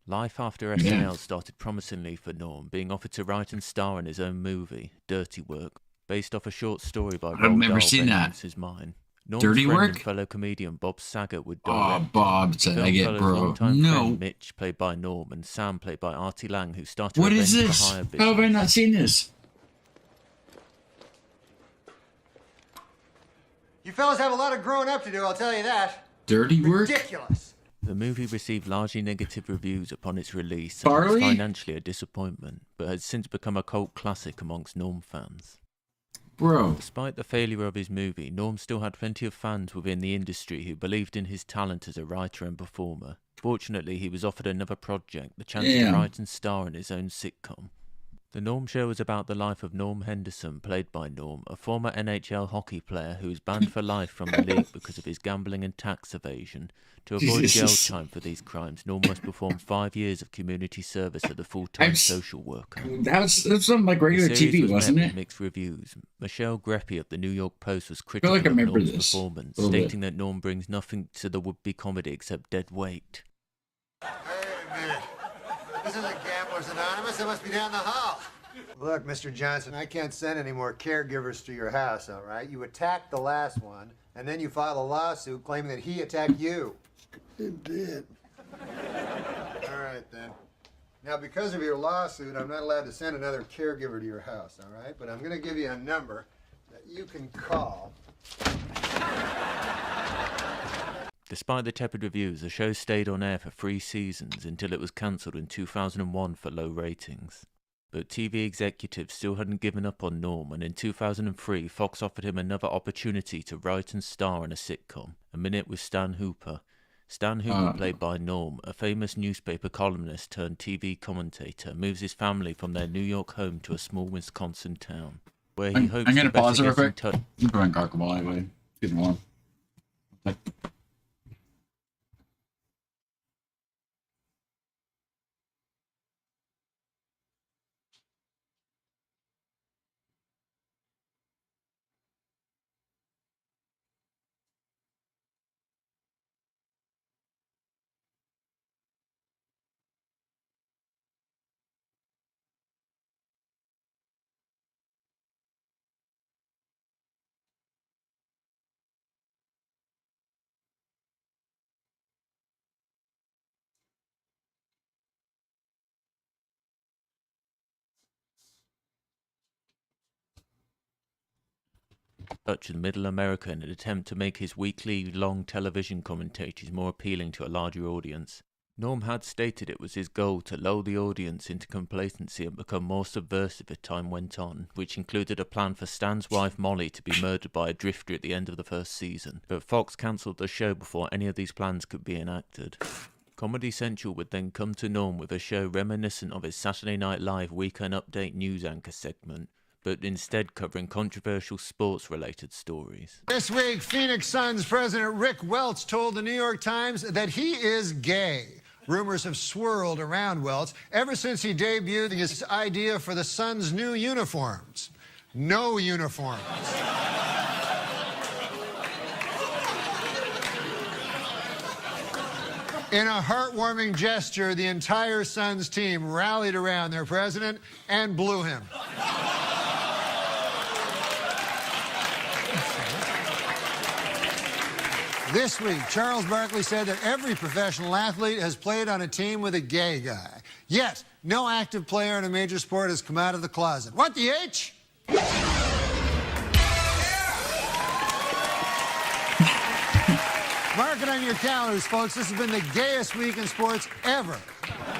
Life after SNL started promisingly for Norm, being offered to write and star in his own movie, Dirty Work, based off a short story by I've Roald never Dahl, seen that. Vengeance Is Mine. Norm's Dirty friend Work? and fellow comedian Bob Saget would Oh, direct. Bob Saget, Filmfellow's bro. longtime No. friend Mitch, played by Norm, and Sam, played by Artie Lang, who started What is Revenge this? for Hire How have I business. not seen this? You fellas have a lot of growing up to do, I'll tell you that. Dirty Work? Ridiculous. The movie received largely negative reviews upon its release and was Barley? financially a disappointment, but has since become a cult classic amongst Norm fans. Bro. Despite the failure of his movie, Norm still had plenty of fans within the industry who believed in his talent as a writer and performer. Fortunately, he was offered another project, the chance Yeah. to write and star in his own sitcom. The Norm Show is about the life of Norm Henderson, played by Norm, a former NHL hockey player who is banned for life from the league because of his gambling and tax evasion. To avoid jail Jesus. time for these crimes, Norm must perform 5 years of community service as a full-time social worker. That's something like regular The series TV, was wasn't met it? with mixed reviews. Michelle Greppy of the New York Post was feel critical like I of remember Norm's this performance, a little bit. stating that Norm brings nothing to the would-be comedy except dead weight. Wait a minute. This isn't Gamblers Anonymous. It must be down the hall. Look, Mr. Johnson, I can't send any more caregivers to your house, all right? You attacked the last one, and then you filed a lawsuit claiming that he attacked you. He did. All right, then. Now, because of your lawsuit, I'm not allowed to send another caregiver to your house, all right? But I'm going to give you a number that you can call. Despite the tepid reviews, the show stayed on air for 3 seasons until it was cancelled in 2001 for low ratings. But TV executives still hadn't given up on Norm, and in 2003 Fox offered him another opportunity to write and star in a sitcom, A Minute with Stan Hooper. Stan Hooper, played by Norm, a famous newspaper columnist turned TV commentator, moves his family from their New York home to a small Wisconsin town, where he I'm hopes gonna to better pause it real get in quick. touch. I'm throwing Gargamel anyway. It's getting warm. Touch in Middle America in an attempt to make his weekly-long television commentaries more appealing to a larger audience. Norm had stated it was his goal to lull the audience into complacency and become more subversive as time went on, which included a plan for Stan's wife Molly to be murdered by a drifter at the end of the first season. But Fox cancelled the show before any of these plans could be enacted. Comedy Central would then come to Norm with a show reminiscent of his Saturday Night Live Weekend Update news anchor segment, but instead covering controversial sports-related stories. This week, Phoenix Suns president Rick Welts told the New York Times that he is gay. Rumors have swirled around Welts ever since he debuted his idea for the Suns' new uniforms. No uniforms. In a heartwarming gesture, the entire Suns team rallied around their president and blew him. This week, Charles Barkley said that every professional athlete has played on a team with a gay guy. Yet, no active player in a major sport has come out of the closet. What the H? Mark it on your calendars, folks. This has been the gayest week in sports ever.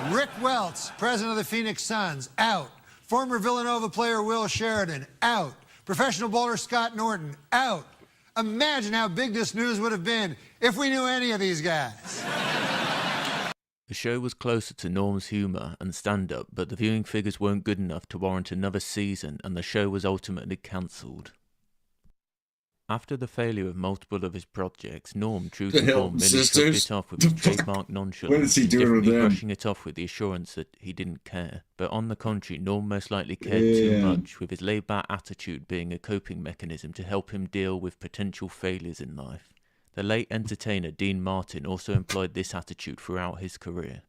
Rick Welts, president of the Phoenix Suns, out. Former Villanova player Will Sheridan, out. Professional bowler Scott Norton, out. Imagine how big this news would have been if we knew any of these guys. The show was closer to Norm's humour and stand-up, but the viewing figures weren't good enough to warrant another season, and the show was ultimately cancelled. After the failure of multiple of his projects, Norm, true The to Hilton form, merely shrugged Sisters? it off with his The fuck? trademark What nonchalance, is he doing with definitely them? brushing it off with the assurance that he didn't care. But on the contrary, Norm most likely cared too Yeah. much, with his laid-back attitude being a coping mechanism to help him deal with potential failures in life. The late entertainer Dean Martin also employed this attitude throughout his career.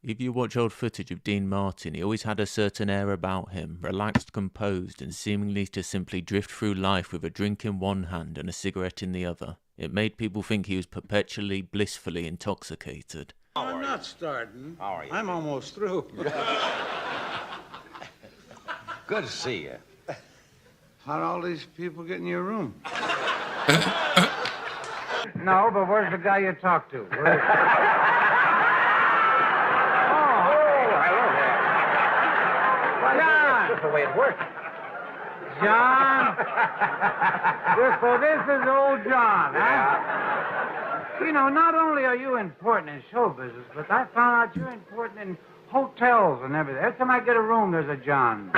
If you watch old footage of Dean Martin, he always had a certain air about him, relaxed, composed, and seemingly to simply drift through life with a drink in one hand and a cigarette in the other. It made people think he was perpetually, blissfully intoxicated. I'm not starting. How are you? I'm almost through. Good to see you. How'd all these people get in your room? No, but where's the guy you talked to? John! That's the way it works. John? So this is old John, huh? You know, not only are you important in show business, but I found out you're important in hotels and everything. Every time I get a room, there's a John.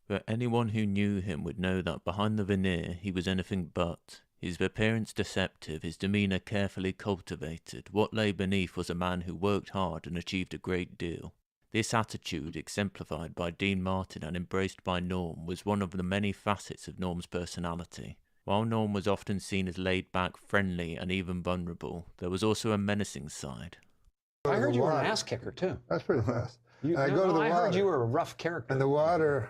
But anyone who knew him would know that behind the veneer he was anything but. His appearance deceptive, his demeanour carefully cultivated. What lay beneath was a man who worked hard and achieved a great deal. This attitude, exemplified by Dean Martin and embraced by Norm, was one of the many facets of Norm's personality. While Norm was often seen as laid-back, friendly, and even vulnerable, there was also a menacing side. I heard you were an ass kicker, too. That's pretty fast. I heard you were a rough character. And the water.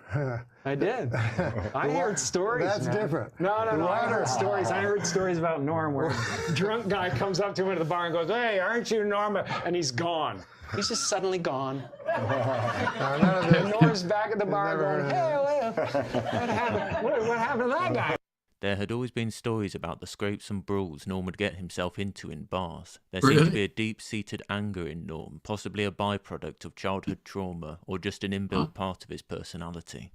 I did. I heard stories. That's man. different. No. I heard stories. I heard stories about Norm where a drunk guy comes up to him at the bar and goes, "Hey, aren't you Norm?" And he's gone. He's just suddenly gone. And Norm's back at the bar going, "Hey, what happened? What happened to that guy?" There had always been stories about the scrapes and brawls Norm would get himself into in bars. There Really? seemed to be a deep-seated anger in Norm, possibly a byproduct of childhood trauma, or just an inbuilt part of his personality.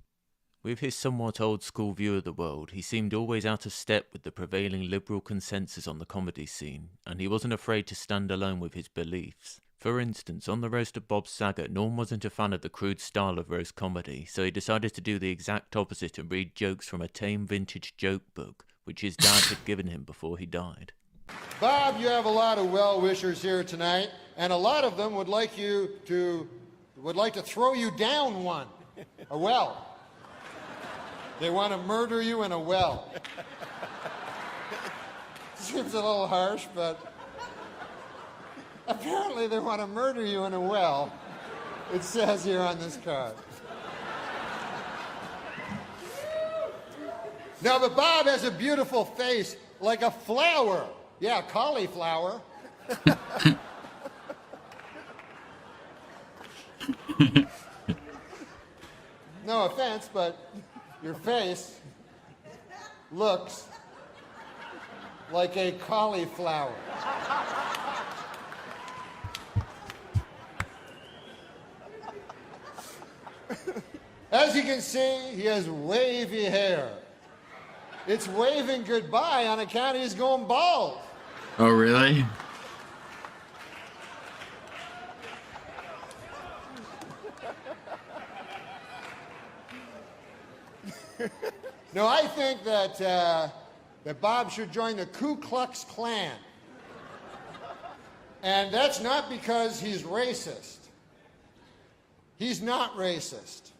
With his somewhat old-school view of the world, he seemed always out of step with the prevailing liberal consensus on the comedy scene, and he wasn't afraid to stand alone with his beliefs. For instance, on the roast of Bob Saget, Norm wasn't a fan of the crude style of roast comedy, so he decided to do the exact opposite and read jokes from a tame vintage joke book, which his dad had given him before he died. Bob, you have a lot of well-wishers here tonight, and a lot of them would like to throw you down one, a well. They want to murder you in a well. Seems a little harsh, but apparently they want to murder you in a well. It says here on this card. No, but Bob has a beautiful face, like a flower. Yeah, cauliflower. No offense, but your face looks like a cauliflower. As you can see, he has wavy hair. It's waving goodbye on account he's going bald. Oh, really? No, I think that Bob should join the Ku Klux Klan. And that's not because he's racist. He's not racist.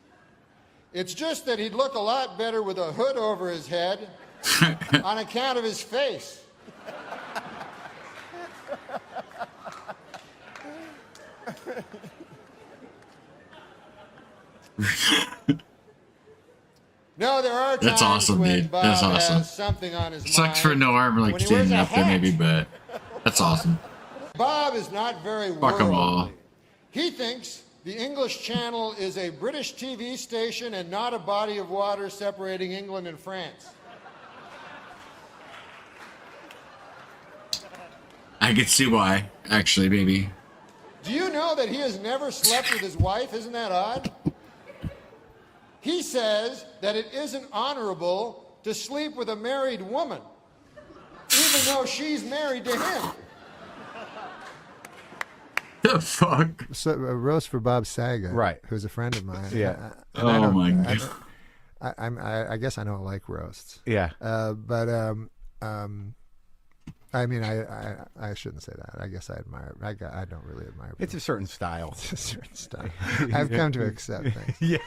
It's just that he'd look a lot better with a hood over his head on account of his face. No, there are times That's awesome, when dude. Bob That's awesome. has something on his Sucks mind. for Norm, like When he wears standing a up there, hat. maybe, but that's awesome. Bob is not very Fuck 'em all. worldly. He thinks the English Channel is a British TV station and not a body of water separating England and France. I could see why, actually, maybe. Do you know that he has never slept with his wife? Isn't that odd? He says that it isn't honorable to sleep with a married woman, even though she's married to him. The fuck? So, a roast for Bob Saget, Right. who's a friend of mine. Yeah. And I Oh don't- my I- God. I guess I don't like roasts. Yeah. But I mean, I shouldn't say that. I guess I admire. I don't really admire. It's a certain style. It's a certain style. I've come to accept things. Yeah.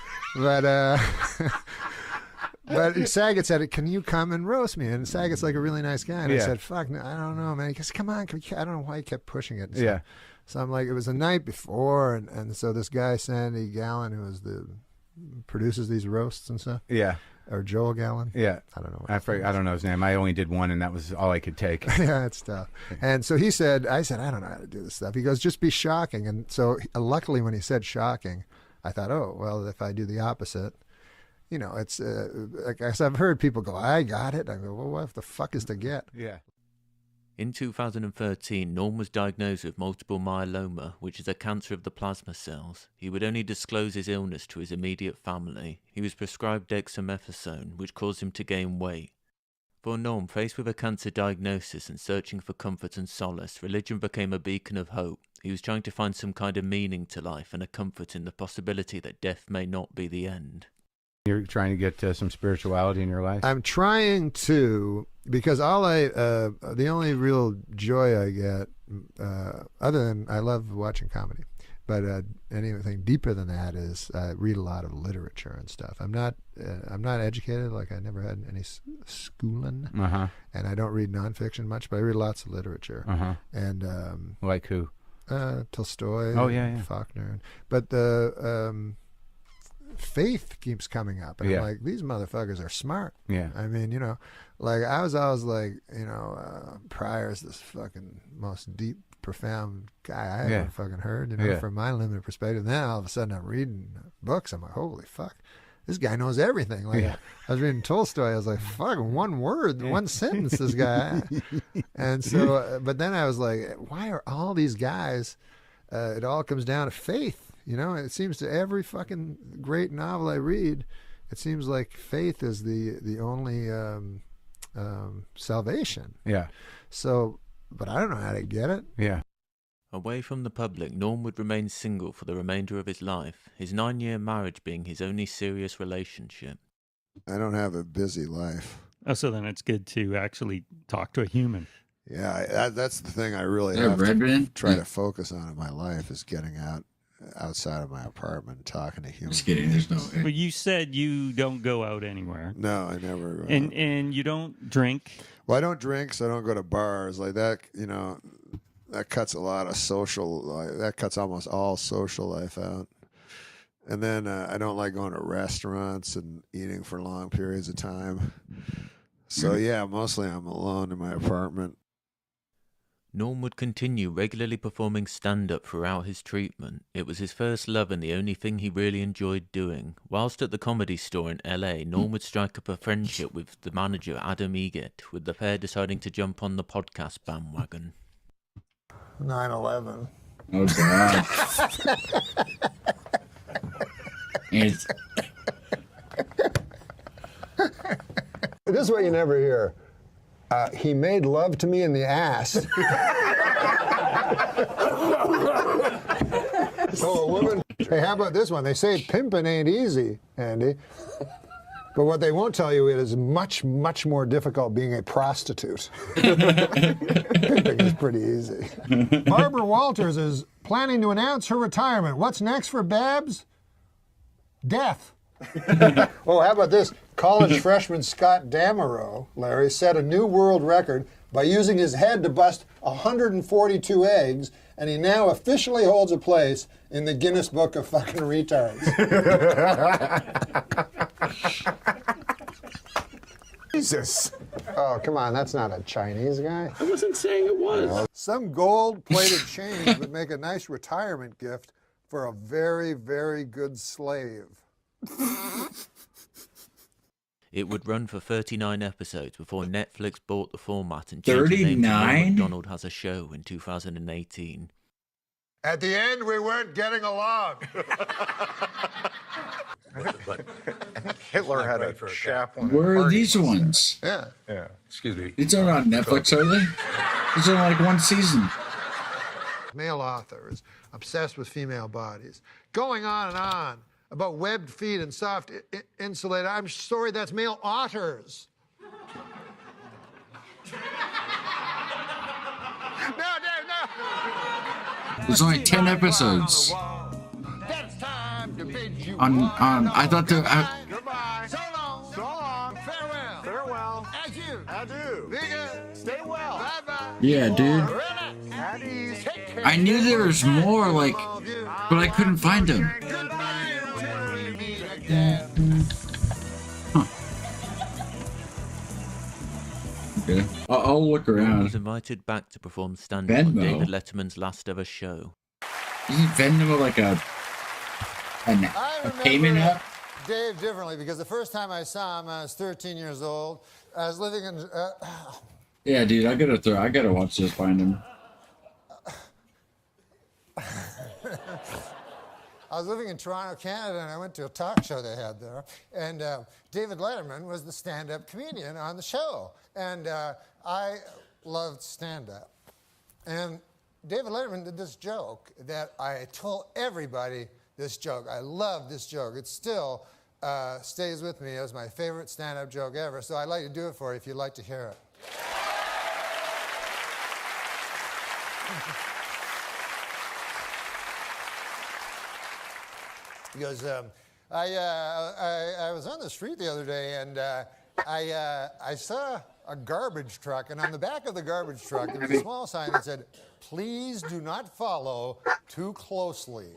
But Saget said, "Can you come and roast me?" And Saget's like a really nice guy. And I Yeah. said, "Fuck, no, I don't know, man." He goes, "Come on." I don't know why he kept pushing it. Yeah. So I'm like, it was the night before, and so this guy, Sandy Gallen, who produces these roasts and stuff. Yeah. Or Joel Gallen. Yeah. I don't know. I don't know his name. I only did one, and that was all I could take. Yeah, it's tough. And so I said, I don't know how to do this stuff. He goes, just be shocking. And so luckily when he said shocking, I thought, oh, well, if I do the opposite, you know, it's like I've heard people go, I got it. I go, well, what the fuck is to get? Yeah. In 2013, Norm was diagnosed with multiple myeloma, which is a cancer of the plasma cells. He would only disclose his illness to his immediate family. He was prescribed dexamethasone, which caused him to gain weight. For Norm, faced with a cancer diagnosis and searching for comfort and solace, religion became a beacon of hope. He was trying to find some kind of meaning to life and a comfort in the possibility that death may not be the end. You're trying to get some spirituality in your life? I'm trying to, because the only real joy I get, other than I love watching comedy, but anything deeper than that is I read a lot of literature and stuff. I'm not educated, like I never had any schooling, and I don't read nonfiction much, but I read lots of literature. And like who? Tolstoy. Oh yeah. Faulkner. But the faith keeps coming up, and I'm like, these motherfuckers are smart. Yeah. I mean, you know, like I was always like, you know, Pryor's this fucking most deep, profound guy I ever fucking heard, you know, from my limited perspective. Then all of a sudden I'm reading books. I'm like, holy fuck, this guy knows everything. Like I was reading Tolstoy. I was like, fuck, one word, one sentence, this guy. And so, but then I was like, why are all these guys, it all comes down to faith. You know, it seems to every fucking great novel I read, it seems like faith is the only salvation. Yeah. So, but I don't know how to get it. Yeah. Away from the public, Norm would remain single for the remainder of his life, his 9-year marriage being his only serious relationship. I don't have a busy life. Oh, so then it's good to actually talk to a human. Yeah, that's the thing I really Yeah, have Redman? to try to focus on in my life is getting outside of my apartment and talking to humans. Just kidding. There's no way. Well, you said you don't go out anywhere. No, I never go out. And you don't drink. Well, I don't drink, so I don't go to bars like that. You know, that cuts a lot of that cuts almost all social life out. And then I don't like going to restaurants and eating for long periods of time. So yeah, mostly I'm alone in my apartment. Norm would continue regularly performing stand-up throughout his treatment. It was his first love and the only thing he really enjoyed doing. Whilst at the Comedy Store in LA, Norm would strike up a friendship with the manager Adam Egget, with the pair deciding to jump on the podcast bandwagon. 9/11. Oh, God. It's... This is what you never hear. He made love to me in the ass. Oh, a woman. Hey, how about this one? They say pimping ain't easy, Andy. But what they won't tell you is much, much more difficult being a prostitute. Pimping is pretty easy. Barbara Walters is planning to announce her retirement. What's next for Babs? Death. Oh, how about this? College freshman Scott Damerow, Larry, set a new world record by using his head to bust 142 eggs, and he now officially holds a place in the Guinness Book of fucking retards. Jesus. Oh, come on, that's not a Chinese guy. I wasn't saying it was. Some gold-plated chains would make a nice retirement gift for a very, very good slave. It would run for 39 episodes before Netflix bought the format and changed the name to 39? McDonald Has a Show in 2018. At the end, we weren't getting along. But Hitler had a chaplain. Where are these ones? Yeah. Yeah. Excuse me. It's only on Netflix, are they? It's only like one season. Male author is obsessed with female bodies. Going on and on about webbed feet and soft insulated. I'm sorry, that's male otters. No, Dave, no. There's only 10 episodes. I thought there. Goodbye. So long. So long. Farewell. Farewell. Adieu. Adieu. Stay well. Bye-bye. Yeah, dude. At ease. Take care. I knew there was more, like, but I couldn't find them. Huh. Okay. I'll look Norm around. was invited back to perform stand-up on Venmo? David Letterman's last ever show. Isn't Venmo like a payment app? Dave differently because the first time I saw him, I was 13 years old. I was living in. Yeah, dude, I gotta watch this. Find him. I was living in Toronto, Canada, and I went to a talk show they had there. And David Letterman was the stand-up comedian on the show. And I loved stand-up. And David Letterman did this joke that I told everybody this joke. I love this joke. It still stays with me as my favorite stand-up joke ever. So I'd like to do it for you if you'd like to hear it. He goes, I was on the street the other day and I saw a garbage truck, and on the back of the garbage truck there was a small sign that said, "Please do not follow too closely.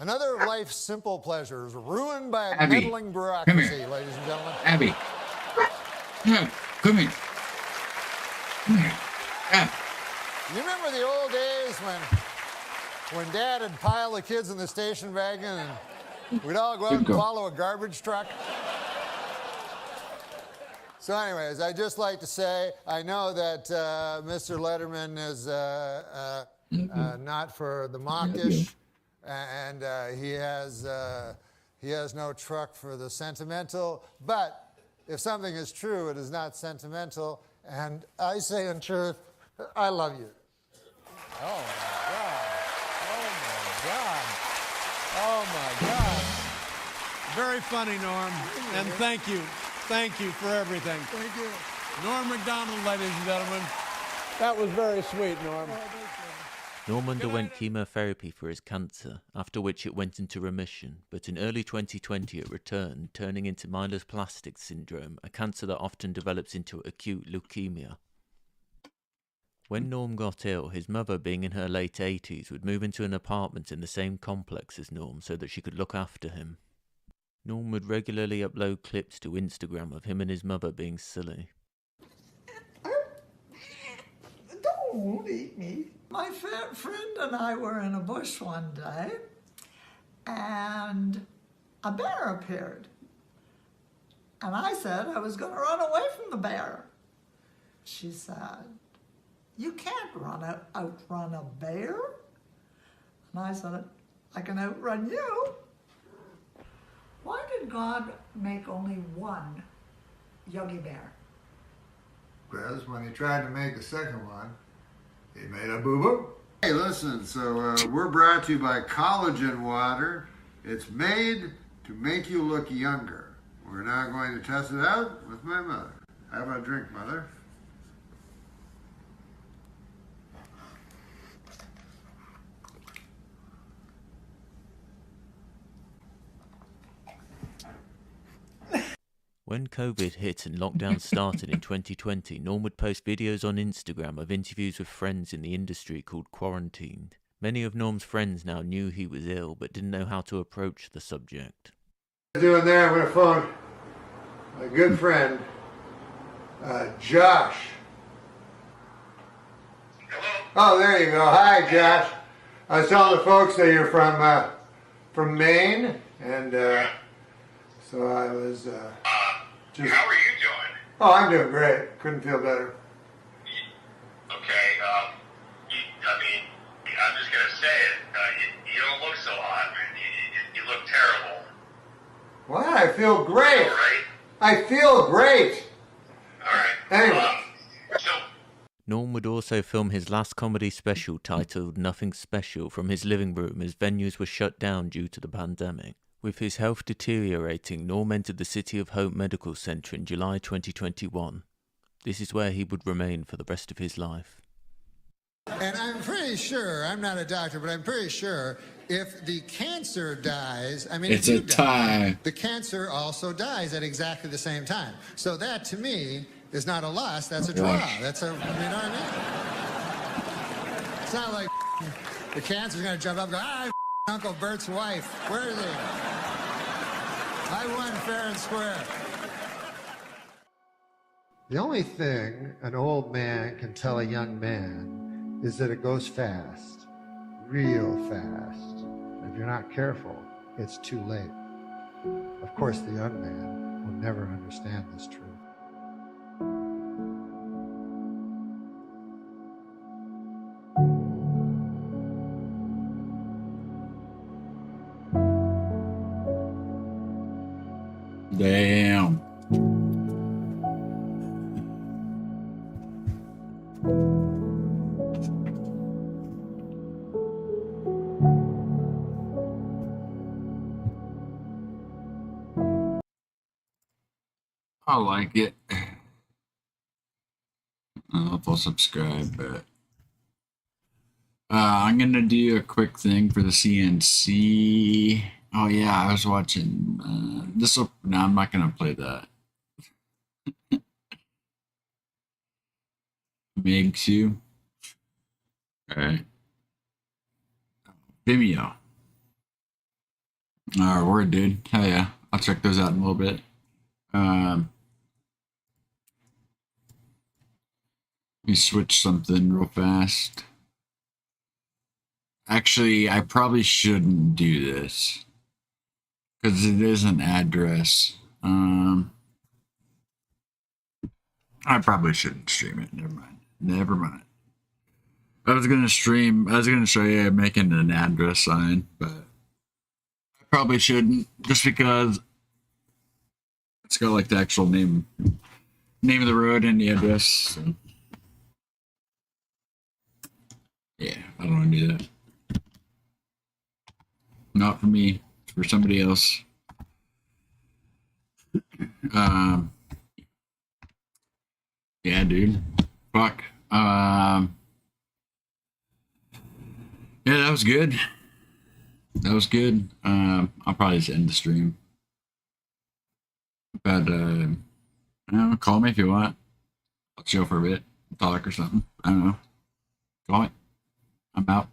Another of life's simple pleasures ruined by a Abby, meddling come bureaucracy, here. ladies and gentlemen." Abby. Yeah, come here. Come here. Ah. You remember the old days when Dad would pile the kids in the station wagon and we'd all go out and follow a garbage truck? So anyways, I'd just like to say, I know that Mr. Letterman is not for the mawkish, and he has no truck for the sentimental, but if something is true, it is not sentimental, and I say in truth, I love you. Oh my God. Oh my God. Very funny, Norm. And thank you. Thank you for everything. Thank you. Norm Macdonald, ladies and gentlemen. That was very sweet, Norm. Norm underwent chemotherapy for his cancer, after which it went into remission, but in early 2020 it returned, turning into myelodysplastic syndrome, a cancer that often develops into acute leukemia. When Norm got ill, his mother, being in her late 80s, would move into an apartment in the same complex as Norm so that she could look after him. Norm would regularly upload clips to Instagram of him and his mother being silly. Don't eat me. My friend and I were in a bush one day, and a bear appeared. And I said I was going to run away from the bear. She said, "You can't outrun a bear." And I said, "I can outrun you." Why did God make only one Yogi Bear? Because when he tried to make a second one, he made a boo-boo. Hey, listen, so we're brought to you by Collagen Water. It's made to make you look younger. We're now going to test it out with my mother. Have a drink, Mother. When COVID hit and lockdown started in 2020, Norm would post videos on Instagram of interviews with friends in the industry called Quarantined. Many of Norm's friends now knew he was ill, but didn't know how to approach the subject. What I'm doing there, I'm going to phone my good friend, Josh. Hello? Oh, there you go. Hi, Josh. I was telling the folks that you're from Maine, and so I was just... How are you doing? Oh, I'm doing great. Couldn't feel better. Okay, I'm just going to say it. You don't look so hot, man. You look terrible. What? I feel great. All right? I feel great. All right. Anyway. Norm would also film his last comedy special titled Nothing Special from his living room as venues were shut down due to the pandemic. With his health deteriorating, Norm entered the City of Hope Medical Center in July 2021. This is where he would remain for the rest of his life. And I'm pretty sure, I'm not a doctor, but I'm pretty sure if the cancer dies, I mean, It's if you a tie. die, the cancer also dies at exactly the same time. So that, to me, is not a loss, that's a draw. Gosh. That's a, you know what I mean? It's not like the cancer's going to jump up and go, Uncle Bert's wife. Where is he? I won fair and square. The only thing an old man can tell a young man is that it goes fast, real fast. If you're not careful, it's too late. Of course, the young man will never understand this truth. Damn. I like it. I don't know if I'll subscribe, but I'm gonna do a quick thing for the CNC. Oh yeah, I was watching this. No, I'm not gonna play that. Meg 2. All right. Vimeo. Alright, word, dude. Hell yeah, I'll check those out in a little bit. Let me switch something real fast. Actually, I probably shouldn't do this because it is an address. I probably shouldn't stream it. Never mind. Never mind. I was gonna show you making an address sign, but I probably shouldn't just because it's got like the actual name of the road and the address. So. Yeah, I don't want to do that. Not for me. It's for somebody else. Yeah, dude. Fuck. Yeah, that was good. That was good. I'll probably just end the stream. But I don't know, call me if you want. I'll chill for a bit, talk or something. I don't know. Call me. I'm out.